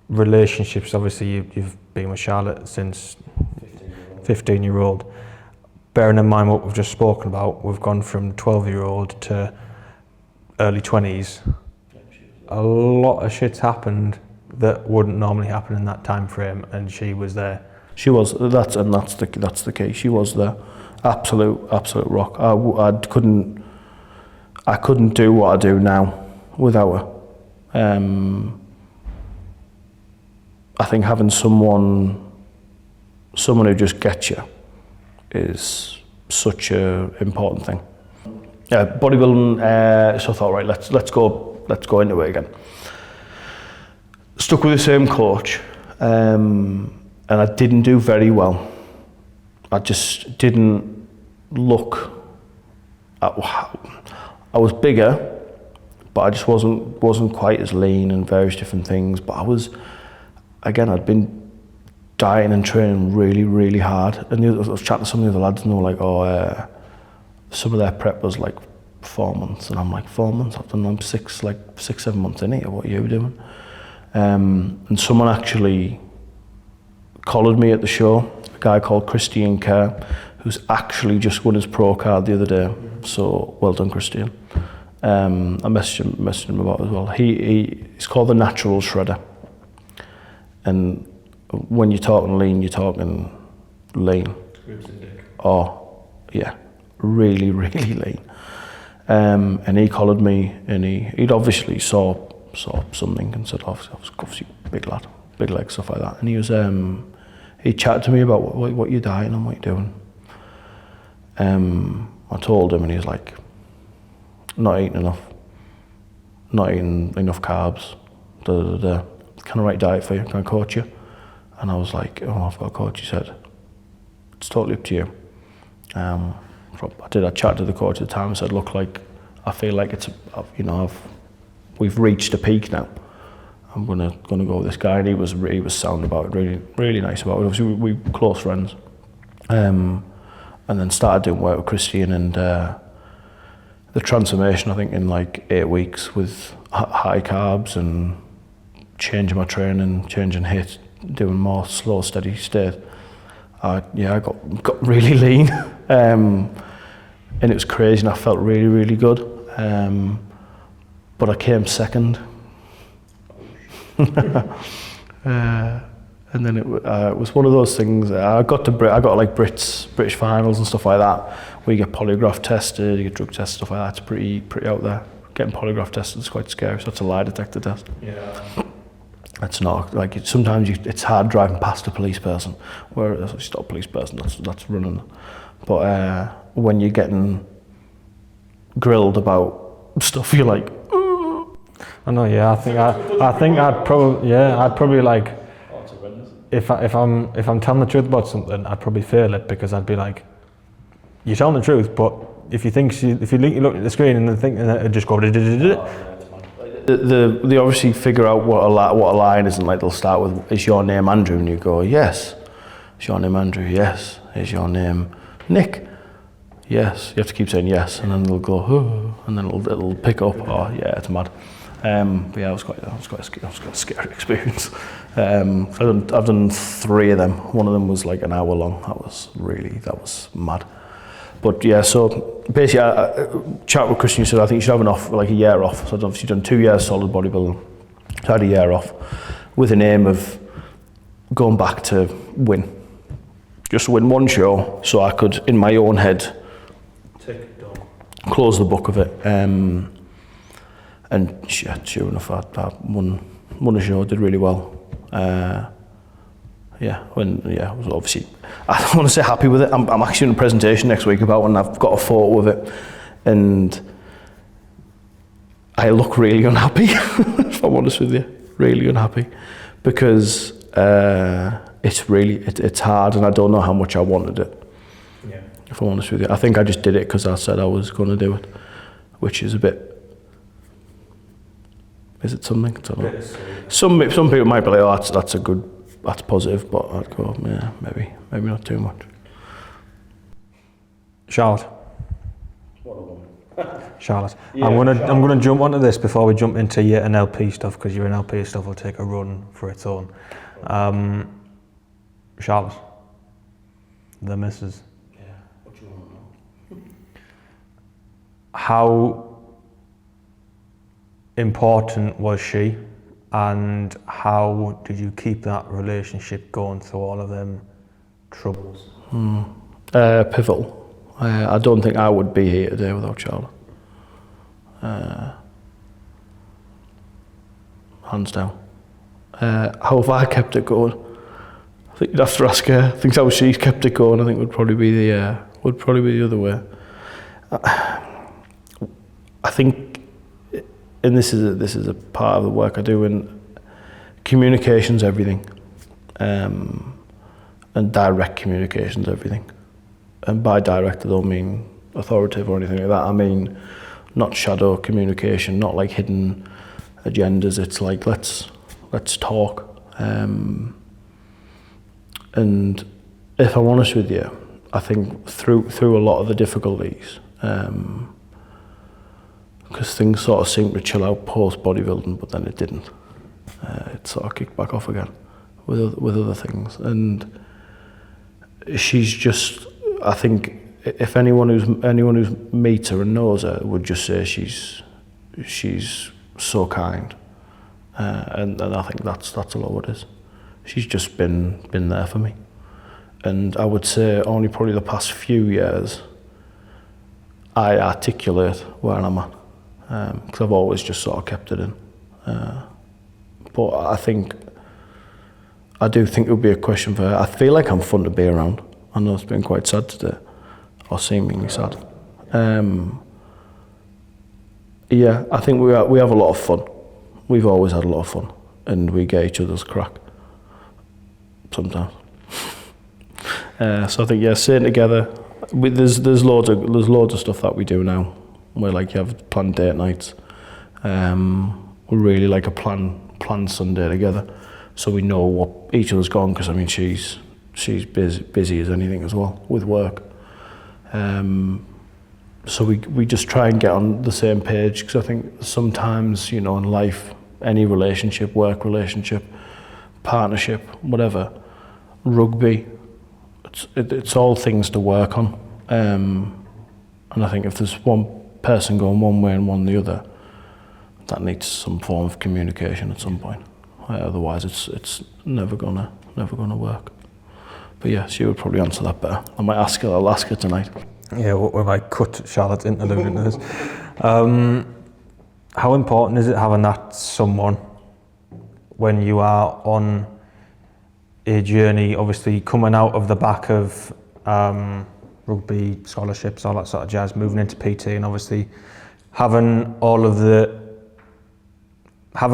B: relationships. Obviously, you've been with Charlotte since 15-year-old. Bearing in mind what we've just spoken about, we've gone from 12-year-old to early 20s. A lot of shit's happened that wouldn't normally happen in that time frame, and she was there.
A: She was. That's the key. She was there. Absolute rock. I couldn't do what I do now without her. I think having someone who just gets you is such a important thing. Bodybuilding. So I thought, right, let's go into it again. Stuck with the same coach, and I didn't do very well. I just didn't look. I was bigger, but I just wasn't quite as lean and various different things. But I'd been dieting and training really hard. And I was chatting to some of the other lads, and they were like, some of their prep was like 4 months, and I'm like, 4 months? I've done 6-7 months in here. What are you doing? And someone actually collared me at the show, a guy called Christian Kerr, who's actually just won his pro card the other day. So well done, Christian. I messaged him about it as well. He's called the Natural Shredder. And when you're talking lean, you're talking lean. Oh, yeah, really lean. And he collared me, and he'd obviously saw something and said, obviously big lad, big legs, stuff like that. And he chatted to me about what you're dieting and what you're doing. I told him, and he was like, not eating enough carbs, Can I write diet for you? Can I coach you? And I was like, oh, I've got a coach. He said, it's totally up to you. I chatted to the coach at the time and said, look, like, I feel like we've reached a peak now. I'm gonna go with this guy, and he was sound about it, really nice about it. Obviously, we were close friends, and then started doing work with Christian, and the transformation, I think, in like 8 weeks with high carbs and changing my training, changing HIIT, doing more slow, steady state, I got really lean, and it was crazy, and I felt really, really good. But I came second. And then it was one of those things. I got like British finals and stuff like that, where you get polygraph tested, you get drug tested, stuff like that. It's pretty out there. Getting polygraph tested is quite scary. So it's a lie detector test.
B: Yeah.
A: It's not like sometimes it's hard driving past a police person. Where it's not a police person, that's running. But when you're getting grilled about stuff, you're like.
B: I know. Yeah. I think I'd probably like. If I'm telling the truth about something, I'd probably fail it, because I'd be like, you're telling the truth, but if you look at the screen and think, and it just go.
A: They obviously figure out what a line is, and like they'll start with, "Is your name Andrew?" And you go, "Yes." "Is your name Andrew?" "Yes." "Is your name Nick?" "Yes." You have to keep saying yes, and then they'll go, "Oh," and then it'll pick up. Oh yeah, it's mad. But yeah, it was quite a scary experience. I've done 3 of them. One of them was like an hour long. That was mad. But yeah, so basically, I chat with Christian, who said I think you should have a year off. So I'd obviously done 2 years solid bodybuilding. So I had a year off with an aim of going back to win. Just win one show, so I could, in my own head, close the book of it. And yeah, sure enough, I won a show, did really well. I was obviously, I don't want to say happy with it. I'm actually doing a presentation next week about it, and I've got a photo of it, and I look really unhappy, if I'm honest with you, really unhappy, because it's hard, and I don't know how much I wanted it. Yeah. If I'm honest with you, I think I just did it because I said I was going to do it, which is a bit. Is it something? I don't know. Some people might be like, oh, that's positive, but I'd go, yeah, maybe not too much.
B: Charlotte. Charlotte. Yeah, I'm gonna jump onto this before we jump into your NLP stuff, because your NLP stuff will take a run for its own. Charlotte, the missus.
A: Yeah. What do you want to know?
B: How important was she, and how did you keep that relationship going through all of them troubles?
A: Pivotal. I don't think I would be here today without Charlotte. Hands down. How have I kept it going? I think you'd have to ask her. I think how she's kept it going. I think would probably be the other way. I think. And this is a part of the work I do, and communication's everything, and direct communication's everything. And by direct, I don't mean authoritative or anything like that. I mean not shadow communication, not like hidden agendas. It's like let's talk. And if I'm honest with you, I think through a lot of the difficulties. Because things sort of seemed to chill out post bodybuilding, but then it didn't. It sort of kicked back off again with other things, and she's just. I think if anyone who's meets her and knows her would just say she's so kind, and I think that's a lot what it is. She's just been there for me, and I would say only probably the past few years I articulate where I'm at. Because I've always just sort of kept it in. But I do think it would be a question for her. I feel like I'm fun to be around. I know it's been quite sad today, or seemingly sad. Yeah, I think we have a lot of fun. We've always had a lot of fun, and we get each other's crack sometimes. So I think sitting together. There's loads of stuff that we do now. Where like you have planned date nights. We really like a planned Sunday together, so we know what each other's gone. Because I mean, she's busy as anything as well with work. So we just try and get on the same page, because I think sometimes in life any relationship, work relationship, partnership, whatever. Rugby, it's all things to work on. And I think if there's one person going one way and one the other, that needs some form of communication at some point. Otherwise, it's never gonna work. But yeah, she would probably answer that better. I might ask her. I'll ask her tonight.
B: Yeah, we might cut Charlotte's interlude into this. How important is it having that someone when you are on a journey, obviously coming out of the back of rugby, scholarships, all that sort of jazz, moving into PT, and obviously having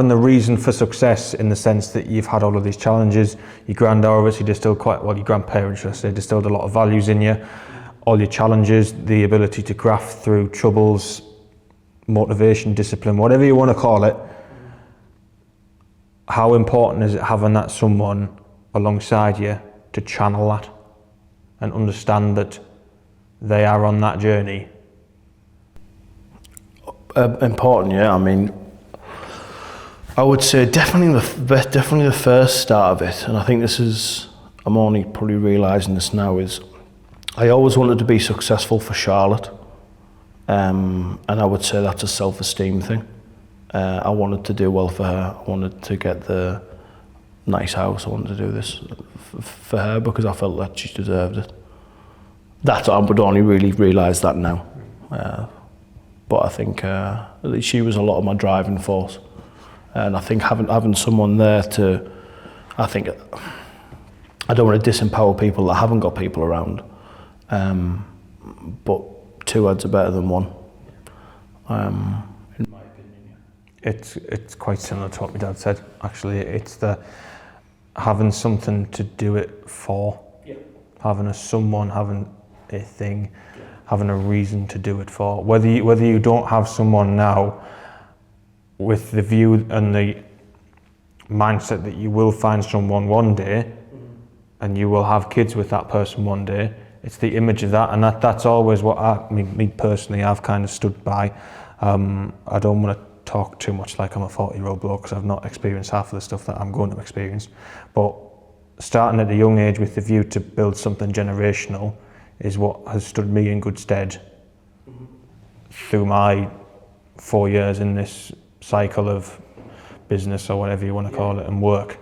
B: the reason for success in the sense that you've had all of these challenges. Your granddad obviously distilled your grandparents, should I say, distilled a lot of values in you. All your challenges, the ability to graft through troubles, motivation, discipline, whatever you want to call it. How important is it having that someone alongside you to channel that and understand that they are on that journey?
A: Important, yeah. I mean, I would say definitely the first start of it, and I think I'm only probably realising this now, is I always wanted to be successful for Charlotte, and I would say that's a self-esteem thing. I wanted to do well for her. I wanted to get the nice house. I wanted to do this for her because I felt that she deserved it. I would only really realise that now. But I think she was a lot of my driving force. And I think having someone there I don't want to disempower people that haven't got people around. But two heads are better than one. In my opinion.
B: It's quite similar to what my dad said, actually. It's the having something to do it for. Yeah. Having a thing, yeah. Having a reason to do it for. Whether you don't have someone now, with the view and the mindset that you will find someone one day, and you will have kids with that person one day, it's the image of that, and that's always what me personally, I've kind of stood by. I don't want to talk too much like I'm a 40-year-old bloke, because I've not experienced half of the stuff that I'm going to experience. But starting at a young age with the view to build something generational is what has stood me in good stead through my 4 years in this cycle of business, or whatever you want to call it, and work.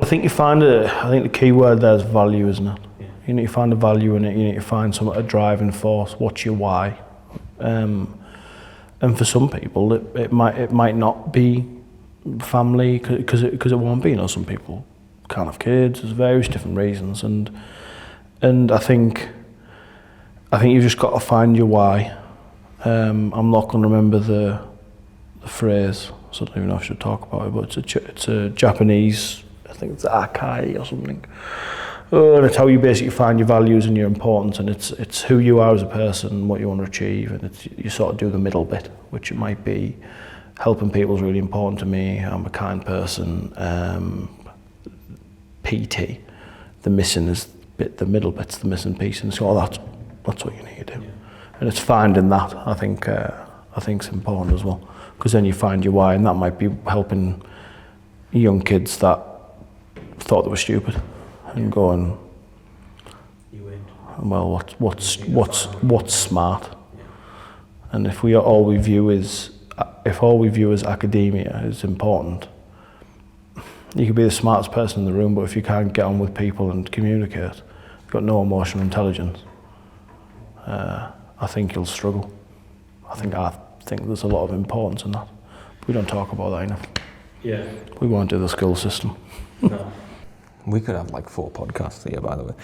A: I think the key word there is value, isn't it? Yeah. You need to find a value in it. You need to find a driving force. What's your why? And for some people, it might not be family, because it won't be. You know, some people can't have kids. There's various different reasons, and I think you've just got to find your why. I'm not going to remember the phrase, so I don't even know if I should talk about it, but it's a Japanese, I think it's Akai or something. And it's how you basically find your values and your importance, and it's who you are as a person, what you want to achieve, and you sort of do the middle bit, which it might be helping people is really important to me. I'm a kind person. PT, the missing is the middle bit's the missing piece, and so that's what you need to do. Yeah. And it's finding that, I think it's important as well, because then you find your why, and that might be helping young kids that thought they were stupid, and going, well, what's smart? Yeah. And if all we view as academia is important, you could be the smartest person in the room, but if you can't get on with people and communicate, you've got no emotional intelligence, I think you'll struggle. I think there's a lot of importance in that. We don't talk about that enough. Yeah. We won't do the school system.
B: No. We could have like 4 podcasts here, by the way.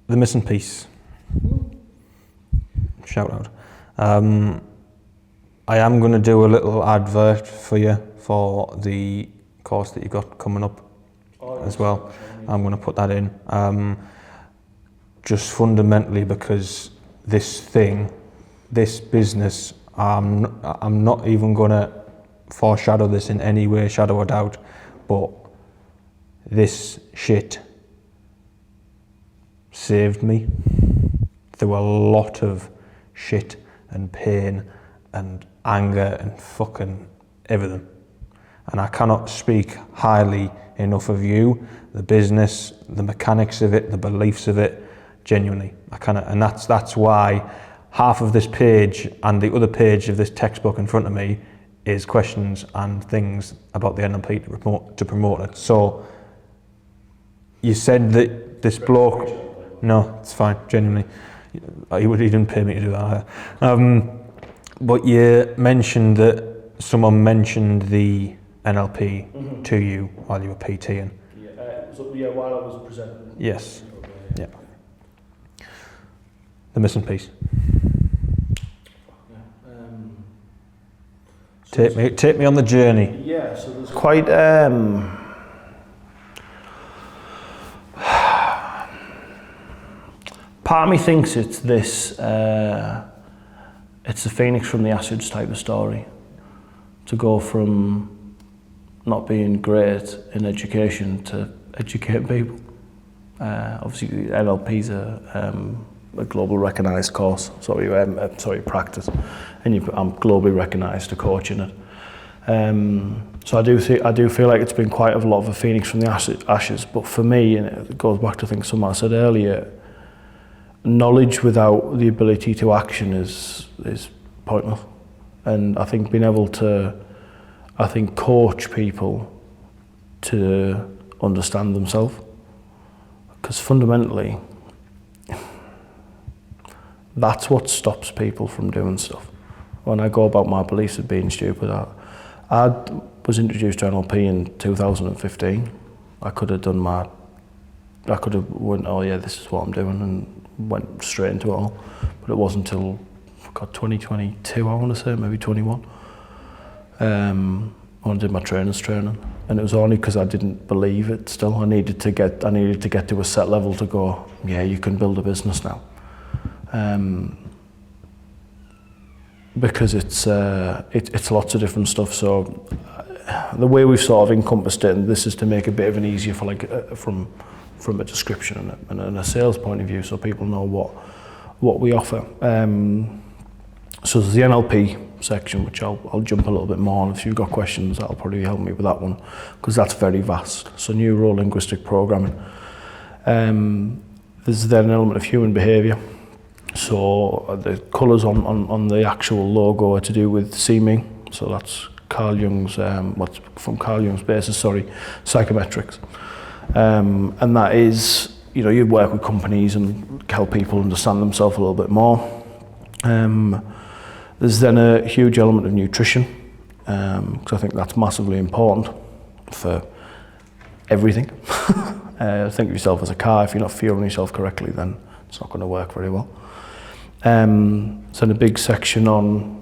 B: The missing piece. Shout out. I am going to do a little advert for you for the course that you've got coming up as well. I'm going to put that in. Just fundamentally because this business, I'm not even going to foreshadow this in any way, shadow or doubt, but this shit saved me through a lot of shit and pain and anger and fucking everything. And I cannot speak highly enough of you, the business, the mechanics of it, the beliefs of it, genuinely. I cannot, and that's why half of this page and the other page of this textbook in front of me is questions and things about the NLP to promote it. So you said that this bloke, no, it's fine, genuinely. He didn't pay me to do that. But you mentioned that someone mentioned the NLP to you while you were PTing.
A: While I was presenting.
B: Yes. Yeah. The missing piece. Take me on the journey.
A: Yeah, so there's quite part of me thinks it's this it's the phoenix from the ashes type of story, to go from not being great in education to educating people. Obviously NLP's a global recognised course, practice, and I'm globally recognised to coaching it. So I do feel like it's been quite a lot of a phoenix from the ashes. But for me, and it goes back to something I said earlier, knowledge without the ability to action is pointless. And I think being able to, coach people to understand themselves, because fundamentally, that's what stops people from doing stuff. When I go about my beliefs of being stupid, I was introduced to NLP in 2015. I could have went, oh yeah, this is what I'm doing, and went straight into it all. But it wasn't until 2022, I want to say, maybe 21. When I did my training, and it was only because I didn't believe it still. I needed to get to a set level to go, yeah, you can build a business now. Because it's lots of different stuff. So the way we've sort of encompassed it, and this is to make it a bit of an easier for from a description and a sales point of view, so people know what we offer. So there's the NLP section, which I'll jump a little bit more on. If you've got questions, that'll probably help me with that one, because that's very vast. So Neuro-Linguistic Programming. There's then an element of human behaviour. So the colours on the actual logo are to do with seeming. So that's Carl Jung's, from Carl Jung's basis, psychometrics. And that is, you work with companies and help people understand themselves a little bit more. There's then a huge element of nutrition, because I think that's massively important for everything. Think of yourself as a car. If you're not fueling yourself correctly, then it's not going to work very well. So a big section on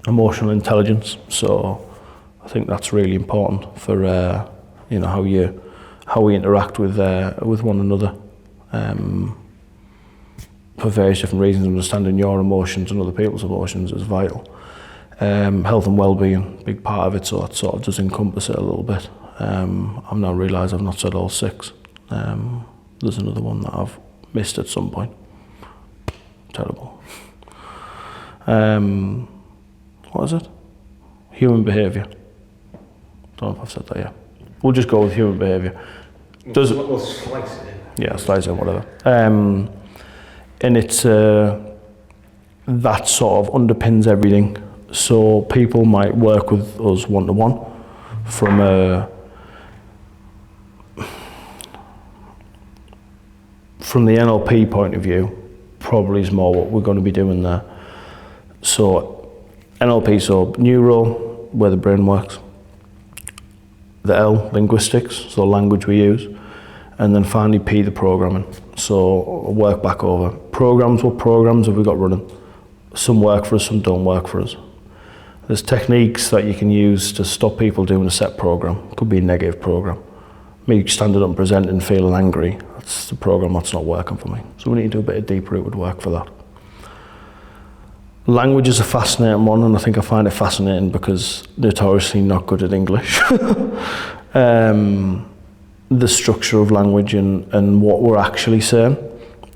A: emotional intelligence. So I think that's really important for how we interact with one another. For various different reasons, understanding your emotions and other people's emotions is vital. Health and well-being, big part of it, so that sort of does encompass it a little bit. I've now realised I've not said all 6. There's another one that I've missed at some point. Terrible. What is it? Human behaviour. Don't know if I've said that yet. We'll just go with human behaviour.
B: We'll slice it in.
A: Yeah, slice it, whatever. And it's that sort of underpins everything. So people might work with us one-to-one from the NLP point of view. Probably is more what we're going to be doing there. So NLP, so neuro, where the brain works. The L, linguistics, so language we use. And then finally P, the programming. So work back over. Programs, what programs have we got running? Some work for us, some don't work for us. There's techniques that you can use to stop people doing a set program. It could be a negative program. Me standing up and presenting feeling angry, that's the program that's not working for me. So we need to do a bit of deep rooted work for that. Language is a fascinating one, and I think I find it fascinating because notoriously not good at English. The structure of language and what we're actually saying.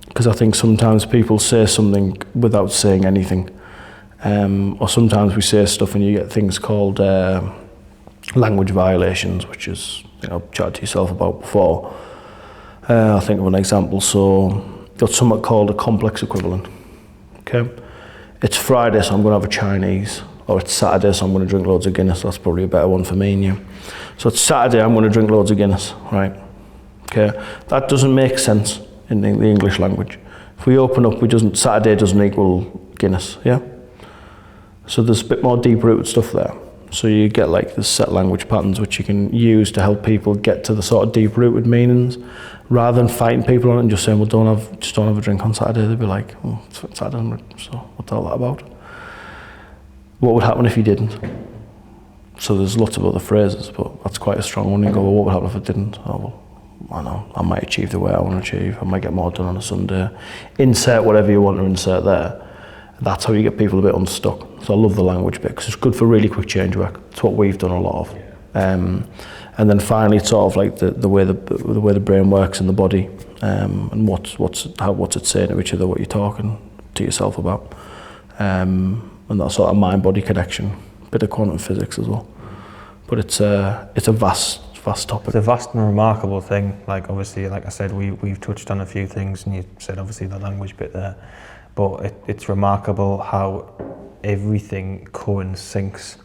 A: Because I think sometimes people say something without saying anything, Or sometimes we say stuff and you get things called language violations, which is, chatted to yourself about before. I'll think of an example. So got something called a complex equivalent. Okay, it's Friday, so I'm going to have a Chinese, or it's Saturday, so I'm going to drink loads of Guinness. That's probably a better one for me and you. So it's Saturday, I'm going to drink loads of Guinness, right? Okay, that doesn't make sense in the English language. If we open up, Saturday doesn't equal Guinness, yeah? So there's a bit more deep-rooted stuff there. So you get like the set language patterns which you can use to help people get to the sort of deep-rooted meanings, rather than fighting people on it and just saying, well, just don't have a drink on Saturday. They'd be like, oh, it's Saturday, so what's all that about? What would happen if you didn't? So there's lots of other phrases, but that's quite a strong one. You go, well, what would happen if I didn't? Oh, well, I know, I might achieve the way I want to achieve. I might get more done on a Sunday. Insert whatever you want to insert there. That's how you get people a bit unstuck. So I love the language bit because it's good for really quick change work. It's what we've done a lot of. And then finally, it's sort of like the way the brain works in the body, and what's it saying to each other, what you're talking to yourself about, and that sort of mind-body connection. Bit of quantum physics as well. But it's a vast topic.
B: It's a vast and remarkable thing. Like obviously, like I said, we've touched on a few things, and you said obviously the language bit there. But it's remarkable how everything co-syncs.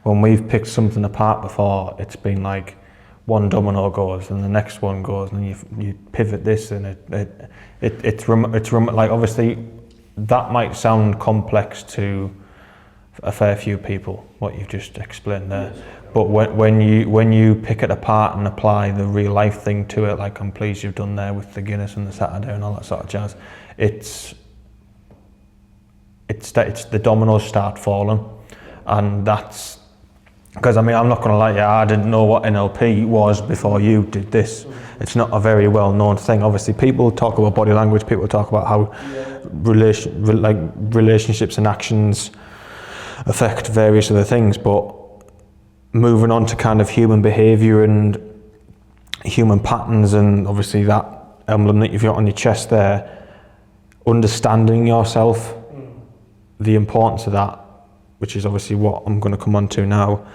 B: When we've picked something apart before, it's been like one domino goes and the next one goes, and you pivot this, and it's like obviously that might sound complex to a fair few people, what you've just explained there. Yes. But when you pick it apart and apply the real life thing to it, like I'm pleased you've done there with the Guinness and the Saturday and all that sort of jazz, it's the dominoes start falling, and that's because I'm not going to lie to you, I didn't know what NLP was before you did this. It's not a very well known thing. Obviously, people talk about body language. People talk about how relationships and actions affect various other things. But moving on to kind of human behaviour and human patterns, and obviously that emblem that you've got on your chest there, understanding yourself. The importance of that, which is obviously what I'm going to come on to now.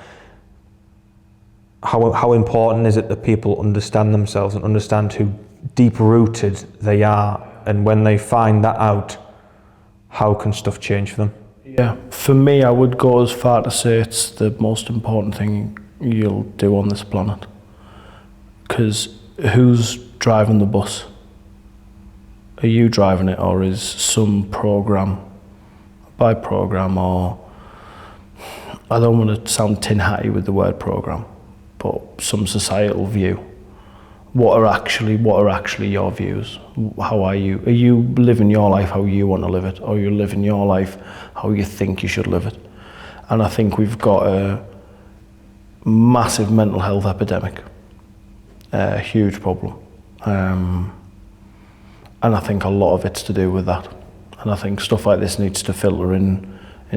B: How important is it that people understand themselves and understand who deep-rooted they are, and when they find that out, how can stuff change for them?
A: Yeah, for me, I would go as far to say it's the most important thing you'll do on this planet. Because who's driving the bus? Are you driving it, or is some program? By program, or I don't want to sound tin hatty with the word program, but some societal view. What are actually your views? How are you living your life how you want to live it, or are you living your life how you think you should live it? And I think we've got a massive mental health epidemic, a huge problem, and I think a lot of it's to do with that. And I think stuff like this needs to filter in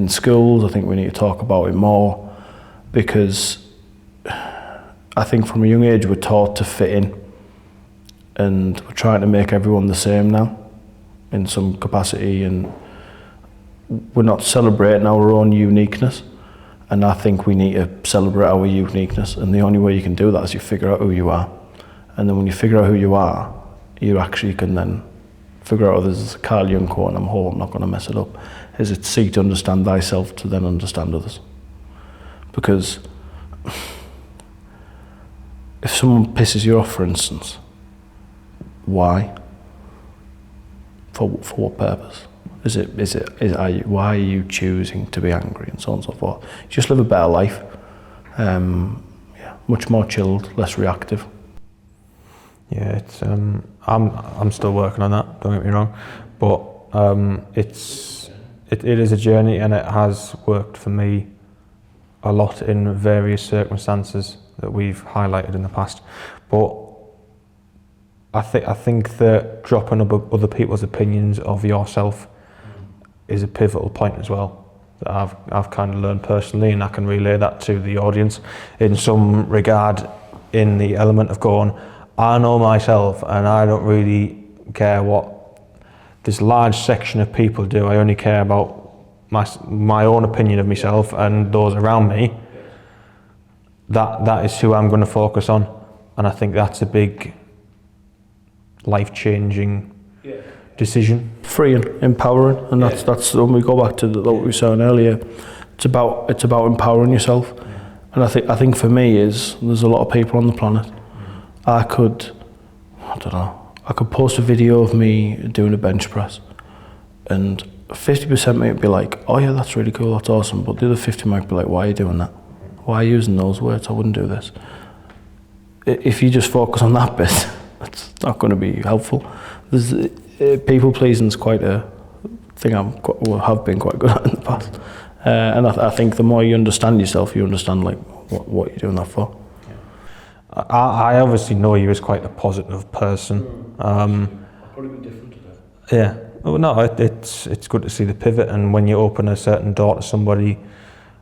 A: schools. I think we need to talk about it more, because I think from a young age we're taught to fit in, and we're trying to make everyone the same now in some capacity, and we're not celebrating our own uniqueness. And I think we need to celebrate our uniqueness, and the only way you can do that is you figure out who you are. And then when you figure out who you are, you actually can then figure out, there's a Carl Jung quote, and I'm not going to mess it up, is it seek to understand thyself to then understand others. Because if someone pisses you off, for instance, why? For what purpose? Why are you choosing to be angry, and so on and so forth? Just live a better life. Much more chilled, less reactive.
B: Yeah, it's I'm still working on that, don't get me wrong, but it is a journey, and it has worked for me a lot in various circumstances that we've highlighted in the past. But I think that dropping other people's opinions of yourself is a pivotal point as well, that I've kind of learned personally, and I can relay that to the audience in some regard, in the element of going, I know myself, and I don't really care what this large section of people do. I only care about my own opinion of myself and those around me, that is who I'm going to focus on. And I think that's a big life-changing decision.
A: Freeing, empowering, and that's when we go back to what we were saying earlier. It's about empowering yourself, and I think for me there's a lot of people on the planet. I could post a video of me doing a bench press, and 50% might be like, oh yeah, that's really cool, that's awesome, but the other 50 might be like, why are you doing that? Why are you using those words? I wouldn't do this. If you just focus on that bit, it's not going to be helpful. People pleasing is quite a thing have been quite good at in the past, and I think the more you understand yourself, you understand like what you're doing that for.
B: I obviously know you as quite a positive person.
A: Probably be different today.
B: Yeah. Oh, no, it's good to see the pivot, and when you open a certain door to somebody,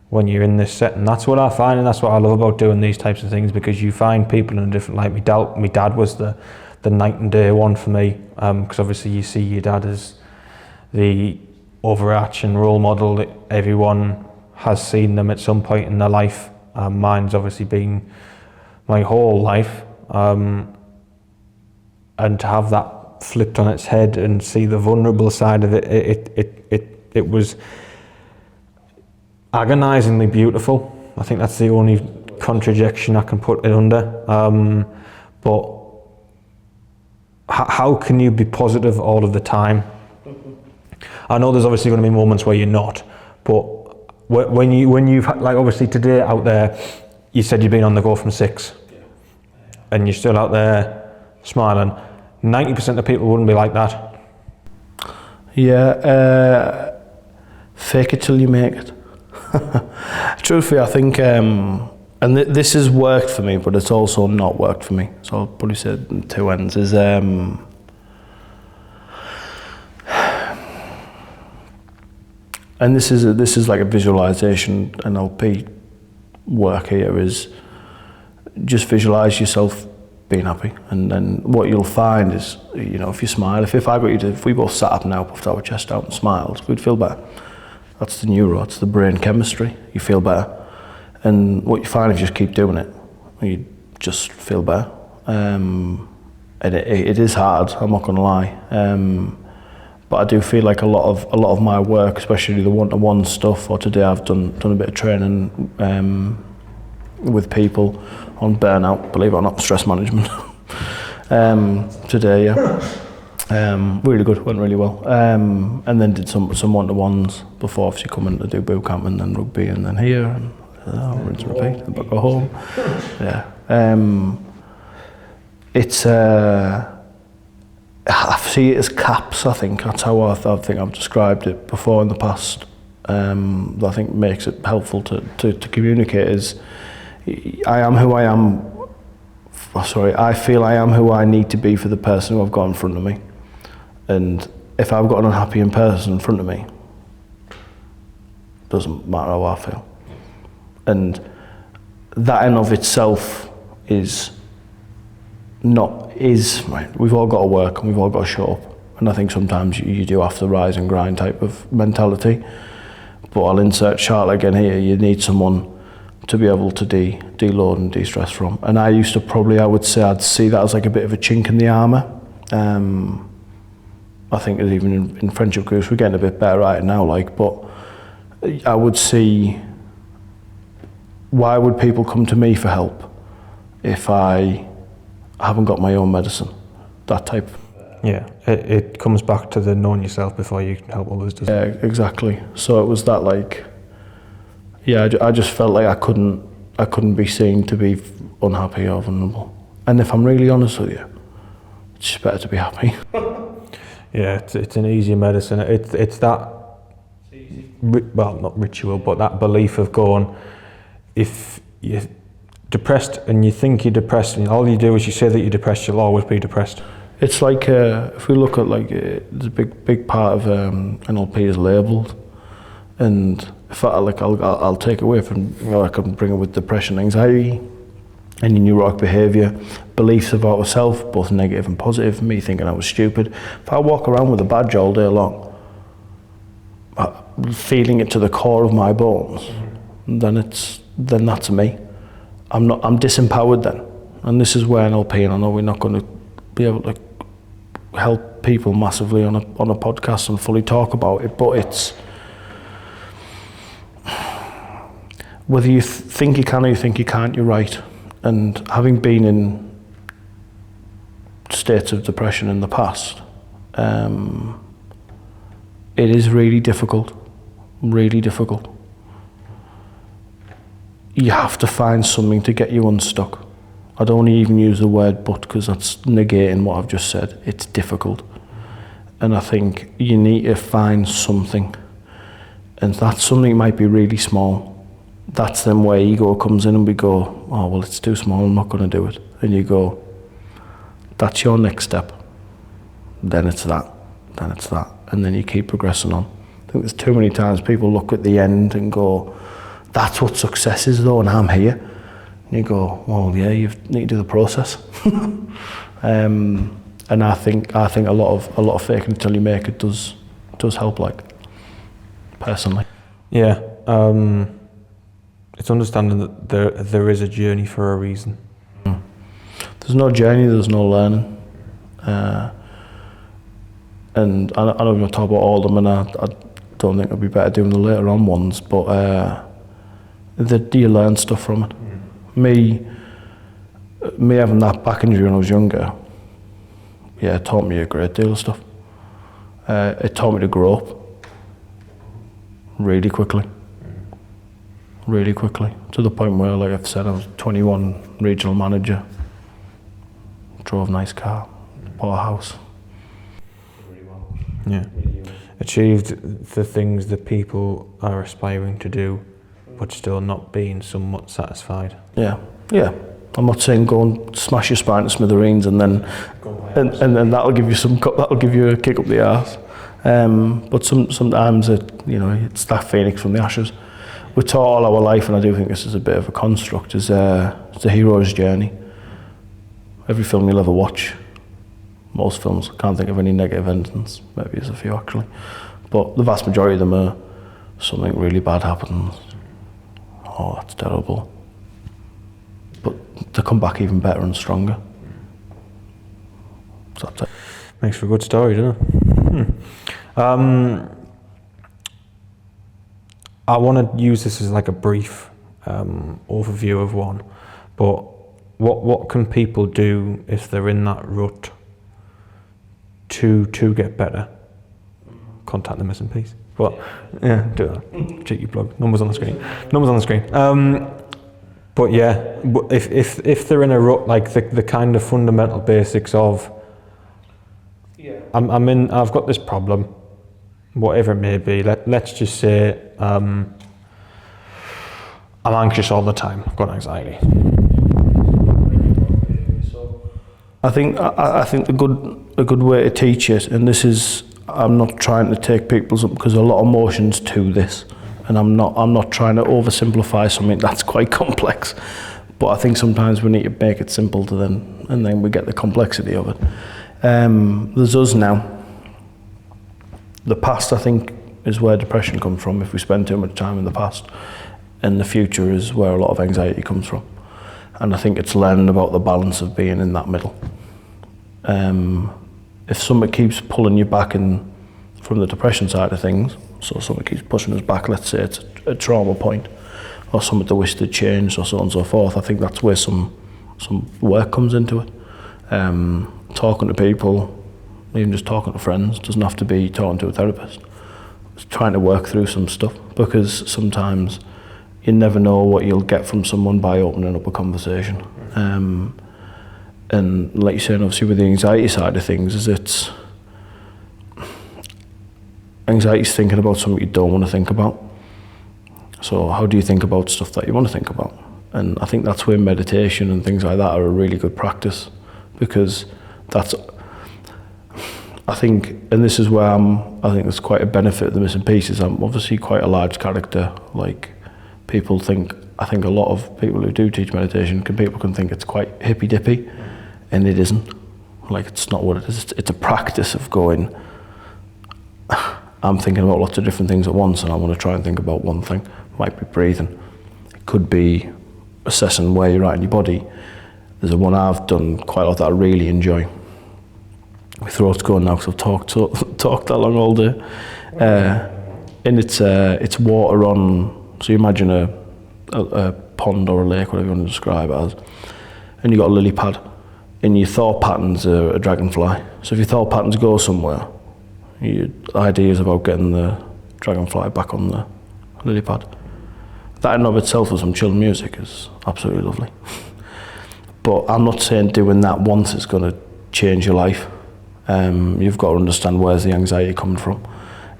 B: when you're in this setting, that's what I find, and that's what I love about doing these types of things, because you find people in a different light. My dad was the night and day one for me, because obviously you see your dad as the overarching role model that everyone has seen them at some point in their life. Mine's obviously been my whole life, and to have that flipped on its head and see the vulnerable side of it was agonizingly beautiful. I think that's the only contradiction I can put it under. But how can you be positive all of the time? I know there's obviously going to be moments where you're not, but when you've like obviously today out there, you said you've been on the go from 6, and you're still out there smiling. 90% of people wouldn't be like that.
A: Yeah, fake it till you make it. Truthfully, I think, and this has worked for me, but it's also not worked for me. So I'll probably say it in two ends. Is and this is like a visualization NLP work here. Is just visualize yourself being happy, and then what you'll find is, if you smile, if we both sat up now, puffed our chest out and smiled, we'd feel better. That's that's the brain chemistry. You feel better, and what you find if you just keep doing it, you just feel better. And it is hard, I'm not gonna lie, but I do feel like a lot of my work, especially the one-to-one stuff, or today I've done a bit of training with people on burnout, believe it or not, stress management. Today, yeah. Really good, went really well. And then did some one-to-ones before obviously coming to do boot camp, and then rugby, and then here, and rinse and repeat, and back go home. Yeah. It's I see it as caps, I think. That's how I think I've described it before in the past. That I think makes it helpful to communicate is, I am who I am. I feel I am who I need to be for the person who I've got in front of me. And if I've got an unhappy person in front of me, doesn't matter how I feel. And that in of itself is right. We've all got to work and we've all got to show up. And I think sometimes you do have to rise and grind type of mentality. But I'll insert Charlotte again here. You need someone to be able to deload and de-stress from. And I used to I'd see that as like a bit of a chink in the armour. I think even in friendship groups, we're getting a bit better at it now, but I would see, why would people come to me for help if I haven't got my own medicine? That type.
B: Yeah, it comes back to the knowing yourself before you can help others, doesn't it?
A: Yeah, exactly. So it was that I just felt like I couldn't be seen to be unhappy or vulnerable. And if I'm really honest with you, it's just better to be happy.
B: Yeah, it's an easier medicine. It's that, not ritual, but that belief of going, if you're depressed and you think you're depressed and all you do is you say that you're depressed, you'll always be depressed.
A: It's like, if we look at there's a big part of NLP is labelled, and if I'll take away from, I can bring it with depression, anxiety, any neurotic behaviour, beliefs about myself, both negative and positive, me thinking I was stupid. If I walk around with a badge all day long, feeling it to the core of my bones, then that's me. I'm disempowered then. And this is where NLP, and I know we're not going to be able to help people massively on a podcast and fully talk about it, but it's whether you think you can or you think you can't, you're right. And having been in states of depression in the past, it is really difficult. You have to find something to get you unstuck. I don't even use the word but, because that's negating what I've just said. It's difficult. And I think you need to find something. And that something might be really small. That's then where ego comes in and we go, oh, well, it's too small, I'm not going to do it. And you go, that's your next step. Then it's that. And then you keep progressing on. I think there's too many times people look at the end and go, that's what success is though, and I'm here. And you go, well, yeah, you need to do the process. And I think a lot of fake until you make it does help, like, personally.
B: Yeah, it's understanding that there is a journey for a reason.
A: There's no journey, there's no learning. And I know we're going to talk about all of them, and I don't think it'll be better doing the later on ones, but you learn stuff from it. Me having that back injury when I was younger, yeah, it taught me a great deal of stuff. It taught me to grow up really quickly, to the point where, like I've said, I was 21, regional manager, drove a nice car, bought a house.
B: Yeah, achieved the things that people are aspiring to do, but still not being somewhat satisfied.
A: Yeah. I'm not saying go and smash your spine to smithereens and then that'll give you a kick up the arse. But sometimes it's that phoenix from the ashes. We're taught all our life, and I do think this is a bit of a construct, it's a hero's journey. Every film you'll ever watch, most films, can't think of any negative endings, maybe there's a few actually, but the vast majority of them are something really bad happens. Oh, that's terrible. But to come back even better and stronger. So that's it.
B: Makes for a good story, doesn't it? I want to use this as like a brief overview of one, but what can people do if they're in that rut to get better? Contact the missing piece. But yeah, do that. Cheeky plug. Numbers on the screen. But yeah, if they're in a rut, like the kind of fundamental basics of, I've got this problem, whatever it may be. Let's just say I'm anxious all the time. I've got anxiety.
A: I think a good way to teach it, and this is, I'm not trying to take people's up, because a lot of emotions to this, and I'm not trying to oversimplify something that's quite complex, but I think sometimes we need to make it simple and then we get the complexity of it. There's us now. The past, I think, is where depression comes from if we spend too much time in the past, and the future is where a lot of anxiety comes from. And I think it's learning about the balance of being in that middle. If somebody keeps pulling you back from the depression side of things, so somebody keeps pushing us back, let's say it's a trauma point, or something to wish to change, or so on and so forth, I think that's where some work comes into it. Talking to people, even just talking to friends, doesn't have to be talking to a therapist. It's trying to work through some stuff, because sometimes you never know what you'll get from someone by opening up a conversation. And like you said, obviously with the anxiety side of things, anxiety's thinking about something you don't want to think about. So how do you think about stuff that you want to think about? And I think that's where meditation and things like that are a really good practice, because I think, and this is where I think there's quite a benefit of the missing pieces. I'm obviously quite a large character, like people think, I think a lot of people who do teach meditation, people can think it's quite hippy-dippy, and it isn't. Like, it's not what it is. It's a practice of going, I'm thinking about lots of different things at once, and I want to try and think about one thing. Might be breathing. It could be assessing where you're at in your body. There's a one I've done quite a lot that I really enjoy. My throat's going now because I've talked that long all day. And it's water on, so you imagine a pond or a lake, whatever you want to describe it as, and you've got a lily pad, and your thought patterns are a dragonfly. So if your thought patterns go somewhere, your idea is about getting the dragonfly back on the lily pad. That in and of itself with some chill music is absolutely lovely. But I'm not saying doing that once is going to change your life. You've got to understand where's the anxiety coming from.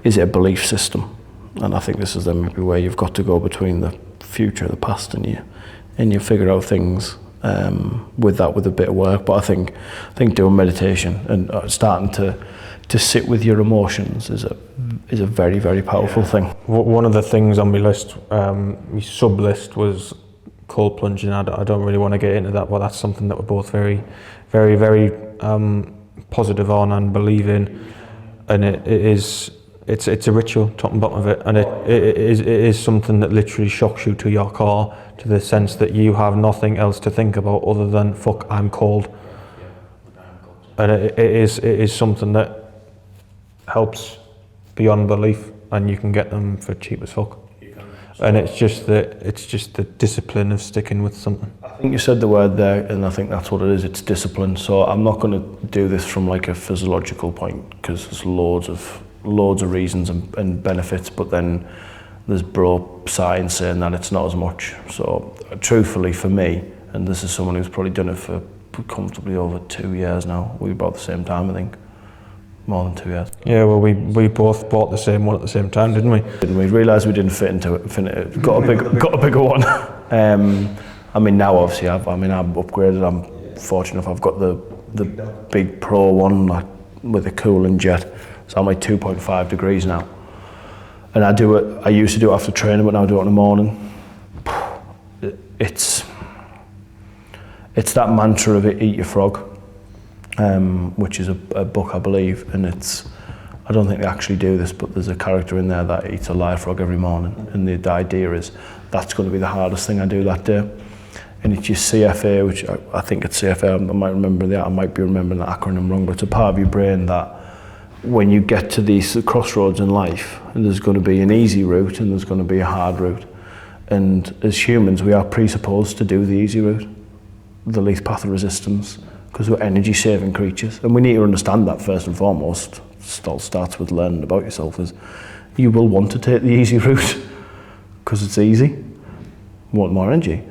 A: Is it a belief system? And I think this is then maybe where you've got to go between the future and the past, and you figure out things with a bit of work. But I think doing meditation and starting to sit with your emotions is a very, very powerful thing.
B: One of the things on my list, my sub list, was cold plunging. I don't really want to get into that, but that's something that we're both very, very, very positive on and believe in. And it's a ritual, top and bottom of it, and it is something that literally shocks you to your core, to the sense that you have nothing else to think about other than fuck, I'm cold. And it is something that helps beyond belief, and you can get them for cheap as fuck. And it's just the discipline of sticking with something.
A: I think you said the word there, and I think that's what it is. It's discipline. So I'm not going to do this from like a physiological point, because there's loads of reasons and benefits, but then there's bro science saying that it's not as much. So truthfully for me, and this is someone who's probably done it for comfortably over 2 years now. We about the same time, I think. More than 2 years.
B: Yeah, well, we both bought the same one at the same time, didn't we?
A: Didn't we? Realised we didn't fit into it. Got a bigger one. I mean, now obviously I'm upgraded. I'm fortunate enough. I've got the big Pro one, like, with a cooling jet. So I'm like 2.5 degrees now. And I do it. I used to do it after training, but now I do it in the morning. It's that mantra of it, eat your frog. Which is a book, I believe, and I don't think they actually do this, but there's a character in there that eats a live frog every morning, and the idea is that's going to be the hardest thing I do that day. And it's your CFA, which I think it's CFA, I might remember that, I might be remembering the acronym wrong, but it's a part of your brain that when you get to these crossroads in life, and there's going to be an easy route and there's going to be a hard route. And as humans, we are presupposed to do the easy route, the least path of resistance, because we're energy-saving creatures. And we need to understand that first and foremost. It all starts with learning about yourself, is you will want to take the easy route because it's easy. You want more energy.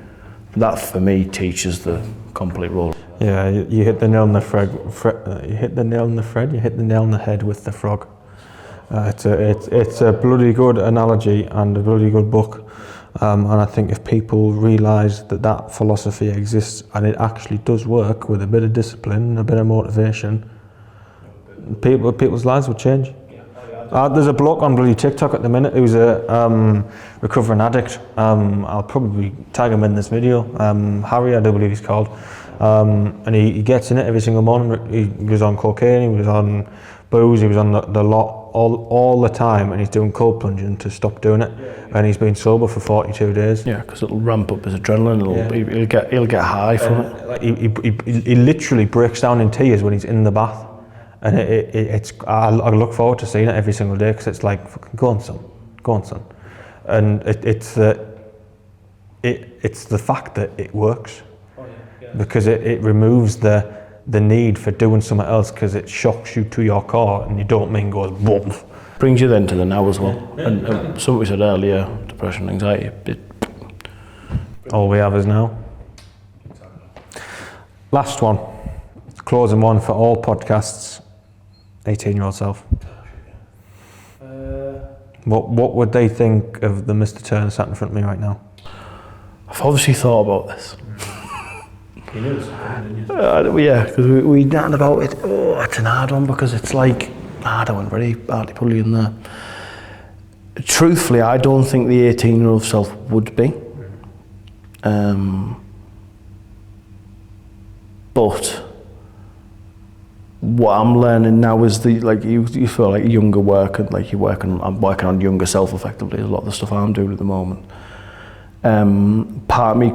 A: That, for me, teaches the complete role.
B: Yeah, you hit the nail on the thread. You hit the nail on the thread. You hit the nail on the head with the frog. It's a bloody good analogy and a bloody good book. And I think if people realise that philosophy exists and it actually does work with a bit of discipline, a bit of motivation, people's lives will change. There's a bloke on bloody TikTok at the minute who's a recovering addict. I'll probably tag him in this video. Harry, I do believe he's called. And he gets in it every single morning. He was on cocaine, he was on booze, he was on the lot all the time, and he's doing cold plunging to stop doing it. And he's been sober for 42 days.
A: Yeah, because it'll ramp up his adrenaline. He'll get high from it.
B: Like he literally breaks down in tears when he's in the bath, and I look forward to seeing it every single day, because it's like, fucking go on son, and it's the fact that it works, because it removes the need for doing something else, because it shocks you to your core and your dopamine goes boom.
A: Brings you then to the now as well. And something we said earlier, depression, anxiety,
B: all we have is now. Last one, closing one for all podcasts, 18-year-old self. What would they think of the Mr. Turner sat in front of me right now?
A: I've obviously thought about this.
B: You knew something, didn't you?
A: Yeah, because we chatted about it. Oh, it's an hard one, because it's like, I went very hardly in there. Truthfully, I don't think the 18-year-old self would be. But what I'm learning now is you feel like younger work, and like I'm working on younger self effectively, a lot of the stuff I'm doing at the moment. Part of me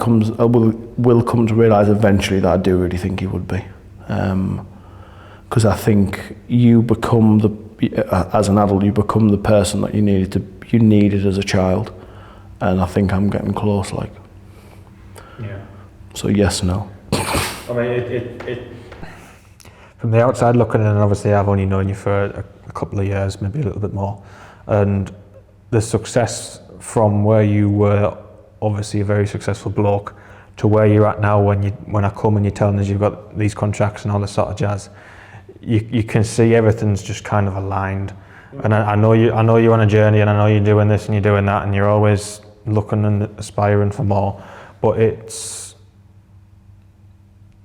A: will come to realise eventually that I do really think he would be. Because I think you become as an adult, you become the person that you needed as a child. And I think I'm getting close, like.
B: Yeah.
A: So yes, no.
B: I mean, it from the outside looking in, and obviously I've only known you for a couple of years, maybe a little bit more, and the success from where you were obviously a very successful bloke to where you're at now, when I come and you're telling us you've got these contracts and all this sort of jazz, you can see everything's just kind of aligned. And I know you're on a journey, and I know you're doing this and you're doing that, and you're always looking and aspiring for more, but it's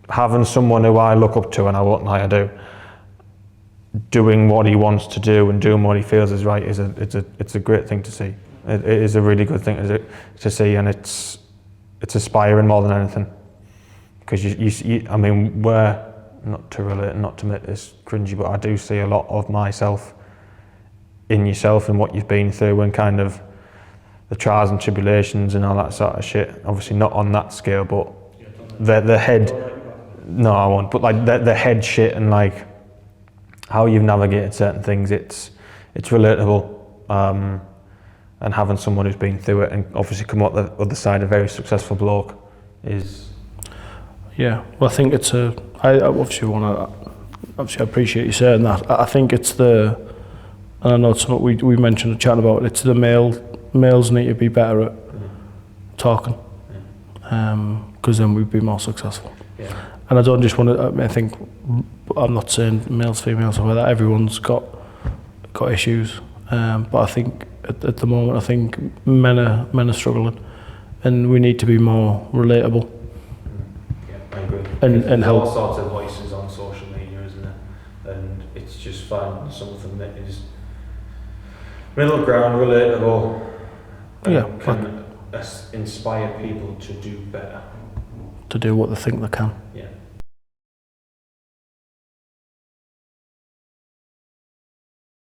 B: having someone who I look up to, and I won't lie, I do, doing what he wants to do and doing what he feels is right it's a great thing to see. It is a really good thing to see, and it's inspiring more than anything. Because I mean, not to make this cringy, but I do see a lot of myself in yourself and what you've been through, and kind of the trials and tribulations and all that sort of shit. Obviously not on that scale, but the head. No, I won't. But like the head shit, and like how you've navigated certain things, it's relatable. And having someone who's been through it and obviously come out the other side a very successful bloke is.
A: Yeah, well, I think I appreciate you saying that. I think it's and I know it's something we mentioned chatting about. It's the males need to be better at talking, because then we'd be more successful.
B: Yeah.
A: And I don't just want to. I think I'm not saying males, females, or that. Everyone's got issues, but I think at the moment, I think men are struggling, and we need to be more relatable.
B: Yeah, I agree.
A: And help.
B: All sorts of voices on social media, isn't it? And it's just finding something that is middle ground, relatable, and can inspire people to do better.
A: To do what they think they can.